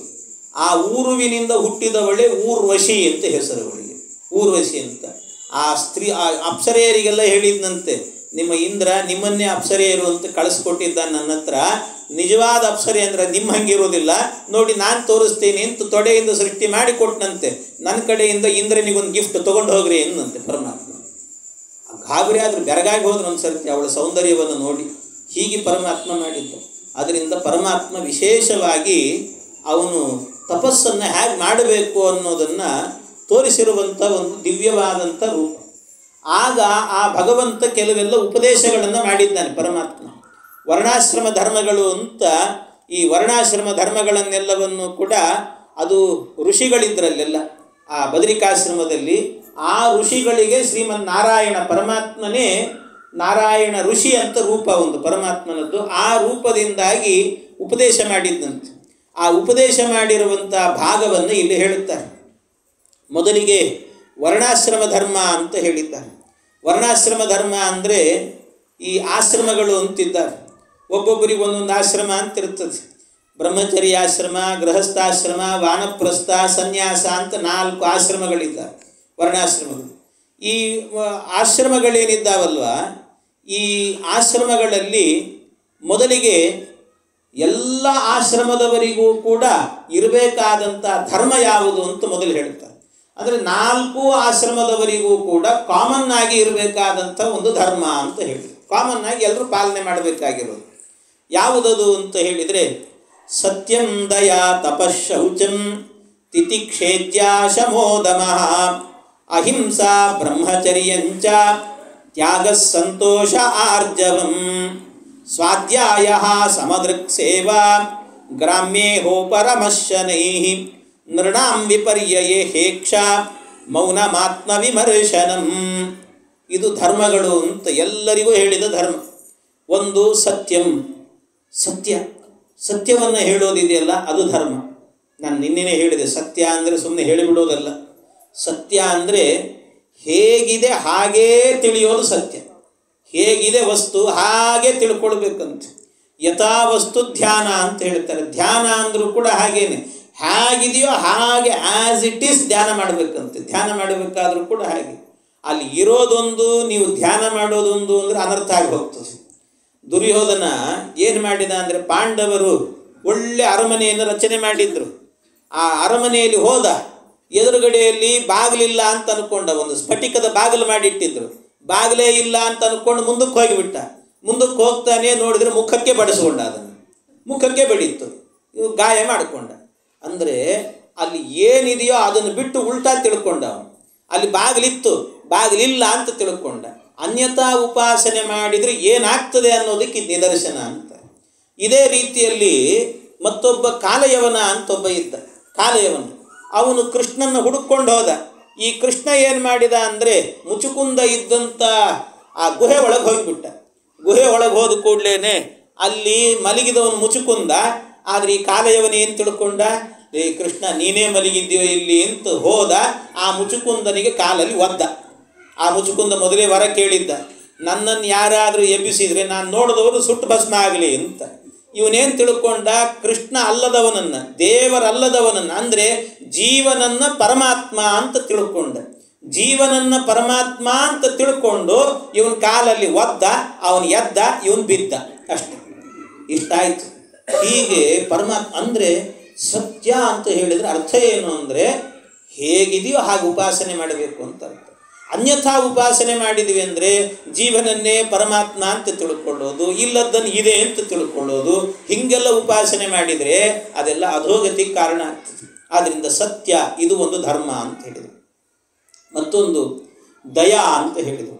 ಆ ಊರುವಿನಿಂದ ಹುಟ್ಟಿದವಳೆ ಊರ್ವಶಿ ಅಂತ ಹೆಸರು ಅವಳಿಗೆ, ಊರ್ವಶಿ ಅಂತ. ಆ ಸ್ತ್ರೀ ಆ ಅಪ್ಸರೆಯರಿಗೆಲ್ಲ ಹೇಳಿದ್ನಂತೆ, ನಿಮ್ಮ ಇಂದ್ರ ನಿಮ್ಮನ್ನೇ ಅಪ್ಸರೆಯರು ಅಂತ ಕಳಿಸ್ಕೊಟ್ಟಿದ್ದ ನನ್ನ ಹತ್ರ. ನಿಜವಾದ ಅಪ್ಸರೆ ಅಂದರೆ ನಿಮ್ಮ ಹಂಗಿರೋದಿಲ್ಲ ನೋಡಿ, ನಾನು ತೋರಿಸ್ತೇನೆ ಅಂತ ತೊಡೆಯಿಂದ ಸೃಷ್ಟಿ ಮಾಡಿ ಕೊಟ್ಟನಂತೆ. ನನ್ನ ಕಡೆಯಿಂದ ಇಂದ್ರನಿಗೊಂದು ಗಿಫ್ಟ್ ತೊಗೊಂಡು ಹೋಗ್ರಿ ಎನ್ನಂತೆ ಪರಮಾತ್ಮ. ಗಾಬರಿ ಆದರೂ ಬೆರಗಾಗಿ ಹೋದ್ರೆ ಒಂದು ಸರ್ತಿ ಅವಳ ಸೌಂದರ್ಯವನ್ನು ನೋಡಿ. ಹೀಗೆ ಪರಮಾತ್ಮ ಮಾಡಿದ್ದು. ಅದರಿಂದ ಪರಮಾತ್ಮ ವಿಶೇಷವಾಗಿ ಅವನು ತಪಸ್ಸನ್ನು ಹೇಗೆ ಮಾಡಬೇಕು ಅನ್ನೋದನ್ನು ತೋರಿಸಿರುವಂಥ ಒಂದು ದಿವ್ಯವಾದಂಥ ರೂಪ. ಆಗ ಆ ಭಗವಂತ ಕೆಲವೆಲ್ಲ ಉಪದೇಶಗಳನ್ನು ಮಾಡಿದ್ದಾನೆ ಪರಮಾತ್ಮ. ವರ್ಣಾಶ್ರಮ ಧರ್ಮಗಳು ಅಂತ, ಈ ವರ್ಣಾಶ್ರಮ ಧರ್ಮಗಳನ್ನೆಲ್ಲವನ್ನು ಕೂಡ ಅದು ಋಷಿಗಳಿದ್ರಲ್ಲೆಲ್ಲ ಆ ಬದರಿಕಾಶ್ರಮದಲ್ಲಿ, ಆ ಋಷಿಗಳಿಗೆ ಶ್ರೀಮನ್ನಾರಾಯಣ ಪರಮಾತ್ಮನೇ ನಾರಾಯಣ ಋಷಿ ಅಂತ ರೂಪ ಒಂದು ಪರಮಾತ್ಮನದ್ದು. ಆ ರೂಪದಿಂದಾಗಿ ಉಪದೇಶ ಮಾಡಿದ್ದಂತೆ. ಆ ಉಪದೇಶ ಮಾಡಿರುವಂಥ ಭಾಗವನ್ನು ಇಲ್ಲಿ ಹೇಳುತ್ತಾರೆ. ಮೊದಲಿಗೆ ವರ್ಣಾಶ್ರಮ ಧರ್ಮ ಅಂತ ಹೇಳಿದ್ದಾರೆ. ವರ್ಣಾಶ್ರಮ ಧರ್ಮ ಅಂದರೆ ಈ ಆಶ್ರಮಗಳು ಅಂತಿದ್ದಾರೆ. ಒಬ್ಬೊಬ್ಬರಿಗೆ ಒಂದೊಂದು ಆಶ್ರಮ ಅಂತಿರ್ತದೆ. ಬ್ರಹ್ಮಚರ್ಯಾಶ್ರಮ, ಗೃಹಸ್ಥಾಶ್ರಮ, ವಾನಪ್ರಸ್ಥ, ಸನ್ಯಾಸ ಅಂತ 4 ಆಶ್ರಮಗಳಿದ್ದಾವೆ, ವರ್ಣಾಶ್ರಮಗಳು. ಈ ಆಶ್ರಮಗಳೇನಿದ್ದಾವಲ್ವ, ಈ ಆಶ್ರಮಗಳಲ್ಲಿ ಮೊದಲಿಗೆ ಎಲ್ಲ ಆಶ್ರಮದವರಿಗೂ ಕೂಡ ಇರಬೇಕಾದಂಥ ಧರ್ಮ ಯಾವುದು ಅಂತ ಮೊದಲು ಹೇಳ್ತಾರೆ. ಅಂದರೆ 4 ಆಶ್ರಮದವರಿಗೂ ಕೂಡ ಕಾಮನ್ ಆಗಿ ಇರಬೇಕಾದಂಥ ಒಂದು ಧರ್ಮ ಅಂತ ಹೇಳಿ, ಕಾಮನ್ ಆಗಿ ಎಲ್ಲರೂ ಪಾಲನೆ ಮಾಡಬೇಕಾಗಿರೋದು ಯಾವುದದು ಅಂತ ಹೇಳಿದರೆ, ಸತ್ಯಂ ದಯಾ ತಪಶೌಚಂ ತಿತಿಕ್ಷೇತ್ಯ ಶಮೋದಮಃ ಅಹಿಂಸಾ ಬ್ರಹ್ಮಚರ್ಯಂಚ ತ್ಯಾಗ ಸಂತೋಷ ಆರ್ಜವಂ ಸ್ವಾಧ್ಯಾಯ ಸಮದೃಕ್ ಸೇವಾ ಗ್ರಾಮ್ಯೇಹೋ ಪರಮಶನೈಃ ನೃಣಾಂ ವಿಪರ್ಯಯೇ ಹೇಕ್ಷ ಮೌನಮಾತ್ಮ ವಿಮರ್ಶನಂ. ಇದು ಧರ್ಮಗಳು ಅಂತ ಎಲ್ಲರಿಗೂ ಹೇಳಿದ ಧರ್ಮ. ಒಂದು ಸತ್ಯಂ, ಸತ್ಯವನ್ನು ಹೇಳೋದಿದೆಯಲ್ಲ ಅದು ಧರ್ಮ. ನಾನು ನಿನ್ನೆನೇ ಹೇಳಿದೆ, ಸತ್ಯ ಅಂದರೆ ಸುಮ್ಮನೆ ಹೇಳಿಬಿಡೋದಲ್ಲ. ಸತ್ಯ ಅಂದರೆ ಹೇಗಿದೆ ಹಾಗೇ ತಿಳಿಯೋದು ಸತ್ಯ. ಹೇಗಿದೆ ವಸ್ತು ಹಾಗೆ ತಿಳ್ಕೊಳ್ಬೇಕಂತ. ಯಥಾ ವಸ್ತು ಧ್ಯಾನ ಅಂತ ಹೇಳ್ತಾರೆ. ಧ್ಯಾನ ಅಂದರೂ ಕೂಡ ಹಾಗೇನೆ, ಹೇಗಿದೆಯೋ ಹಾಗೆ ಆ್ಯಸ್ ಇಟ್ ಈಸ್ ಧ್ಯಾನ ಮಾಡಬೇಕಂತೆ. ಧ್ಯಾನ ಮಾಡಬೇಕಾದ್ರೂ ಕೂಡ ಹಾಗೆ. ಅಲ್ಲಿ ಇರೋದೊಂದು, ನೀವು ಧ್ಯಾನ ಮಾಡೋದೊಂದು ಅಂದರೆ ಅನರ್ಥ ಆಗಿ ಹೋಗ್ತದೆ. ದುರ್ಯೋಧನ ಏನು ಮಾಡಿದ ಅಂದರೆ, ಪಾಂಡವರು ಒಳ್ಳೆ ಅರಮನೆಯನ್ನು ರಚನೆ ಮಾಡಿದ್ರು. ಆ ಅರಮನೆಯಲ್ಲಿ ಹೋದ, ಎದುರುಗಡೆಯಲ್ಲಿ ಬಾಗಿಲಿಲ್ಲ ಅಂತ ಅಂದ್ಕೊಂಡ, ಒಂದು ಸ್ಫಟಿಕದ ಬಾಗಿಲು ಮಾಡಿಟ್ಟಿದ್ರು. ಬಾಗಿಲೇ ಇಲ್ಲ ಅಂತ ಅಂದ್ಕೊಂಡು ಮುಂದಕ್ಕೆ ಹೋಗಿಬಿಟ್ಟ. ಮುಂದಕ್ಕೆ ಹೋಗ್ತಾನೆ, ನೋಡಿದರೆ ಮುಖಕ್ಕೆ ಬಡಿಸ್ಕೊಂಡ, ಅದನ್ನು ಮುಖಕ್ಕೆ ಬಡಿತ್ತು, ಇವು ಗಾಯ ಮಾಡಿಕೊಂಡ. ಅಂದರೆ ಅಲ್ಲಿ ಏನಿದೆಯೋ ಅದನ್ನು ಬಿಟ್ಟು ಉಲ್ಟಾ ತಿಳ್ಕೊಂಡ ಅವನು. ಅಲ್ಲಿ ಬಾಗಿಲಿತ್ತು, ಬಾಗಿಲಿಲ್ಲ ಅಂತ ತಿಳ್ಕೊಂಡ. ಅನ್ಯತಾ ಉಪಾಸನೆ ಮಾಡಿದರೆ ಏನಾಗ್ತದೆ ಅನ್ನೋದಕ್ಕೆ ನಿದರ್ಶನ ಅಂತ. ಇದೇ ರೀತಿಯಲ್ಲಿ ಮತ್ತೊಬ್ಬ ಕಾಲಯವನ ಅಂತ ಒಬ್ಬ ಇದ್ದ. ಕಾಲಯವನ ಅವನು ಕೃಷ್ಣನ ಹುಡುಕೊಂಡು ಹೋದ. ಈ ಕೃಷ್ಣ ಏನು ಮಾಡಿದ ಅಂದರೆ, ಮುಚುಕುಂದ ಇದ್ದಂಥ ಆ ಗುಹೆ ಒಳಗೆ ಹೋಗಿಬಿಟ್ಟ. ಗುಹೆ ಒಳಗೆ ಹೋದ ಕೂಡಲೇ ಅಲ್ಲಿ ಮಲಗಿದವನು ಮುಚುಕುಂದ. ಆದರೆ ಈ ಕಾಲಯವನ ಏನು ತಿಳ್ಕೊಂಡ, ಏ ಕೃಷ್ಣ ನೀನೇ ಮಲಗಿದ್ದೀಯೋ ಇಲ್ಲಿ ಅಂತ ಹೋದ. ಆ ಮುಚುಕುಂದನಿಗೆ ಕಾಲಲ್ಲಿ ಒದ್ದ. ಆ ಮುಚುಕುಂದ ಮೊದಲೇ ವರ ಕೇಳಿದ್ದ, ನನ್ನನ್ನು ಯಾರಾದರೂ ಎಬ್ಬಿಸಿದರೆ ನಾನು ನೋಡಿದವರು ಸುಟ್ಟು ಭಸ್ಮ ಆಗಲಿ ಅಂತ. ಇವನೇನು ತಿಳ್ಕೊಂಡ, ಕೃಷ್ಣ ಅಲ್ಲದವನನ್ನು, ದೇವರಲ್ಲದವನನ್ನು, ಅಂದರೆ ಜೀವನನ್ನು ಪರಮಾತ್ಮ ಅಂತ ತಿಳ್ಕೊಂಡ. ಜೀವನನ್ನು ಪರಮಾತ್ಮ ಅಂತ ತಿಳ್ಕೊಂಡು ಇವನ ಕಾಲಲ್ಲಿ ಒದ್ದ, ಅವನು ಎದ್ದ, ಇವನು ಬಿದ್ದ, ಅಷ್ಟೆ. ಇಷ್ಟಾಯಿತು. ಹೀಗೆ ಪರಮಾತ್ಮ ಅಂದರೆ ಸತ್ಯ ಅಂತ ಹೇಳಿದರೆ ಅರ್ಥ ಏನು ಅಂದರೆ, ಹೇಗಿದೆಯೋ ಹಾಗೆ ಉಪಾಸನೆ ಮಾಡಬೇಕು ಅಂತ ಅರ್ಥ. ಅನ್ಯಥಾ ಉಪಾಸನೆ ಮಾಡಿದ್ವಿ ಅಂದರೆ ಜೀವನನ್ನೇ ಪರಮಾತ್ಮ ಅಂತ ತಿಳ್ಕೊಳ್ಳೋದು, ಇಲ್ಲದನ್ನು ಇದೆ ಅಂತ ತಿಳ್ಕೊಳ್ಳೋದು, ಹೀಗೆಲ್ಲ ಉಪಾಸನೆ ಮಾಡಿದರೆ ಅದೆಲ್ಲ ಅಧೋಗತಿಗೆ ಕಾರಣ ಆಗ್ತದೆ. ಆದ್ದರಿಂದ ಸತ್ಯ ಇದು ಒಂದು ಧರ್ಮ ಅಂತ ಹೇಳಿದರು. ಮತ್ತೊಂದು ದಯಾ ಅಂತ ಹೇಳಿದರು.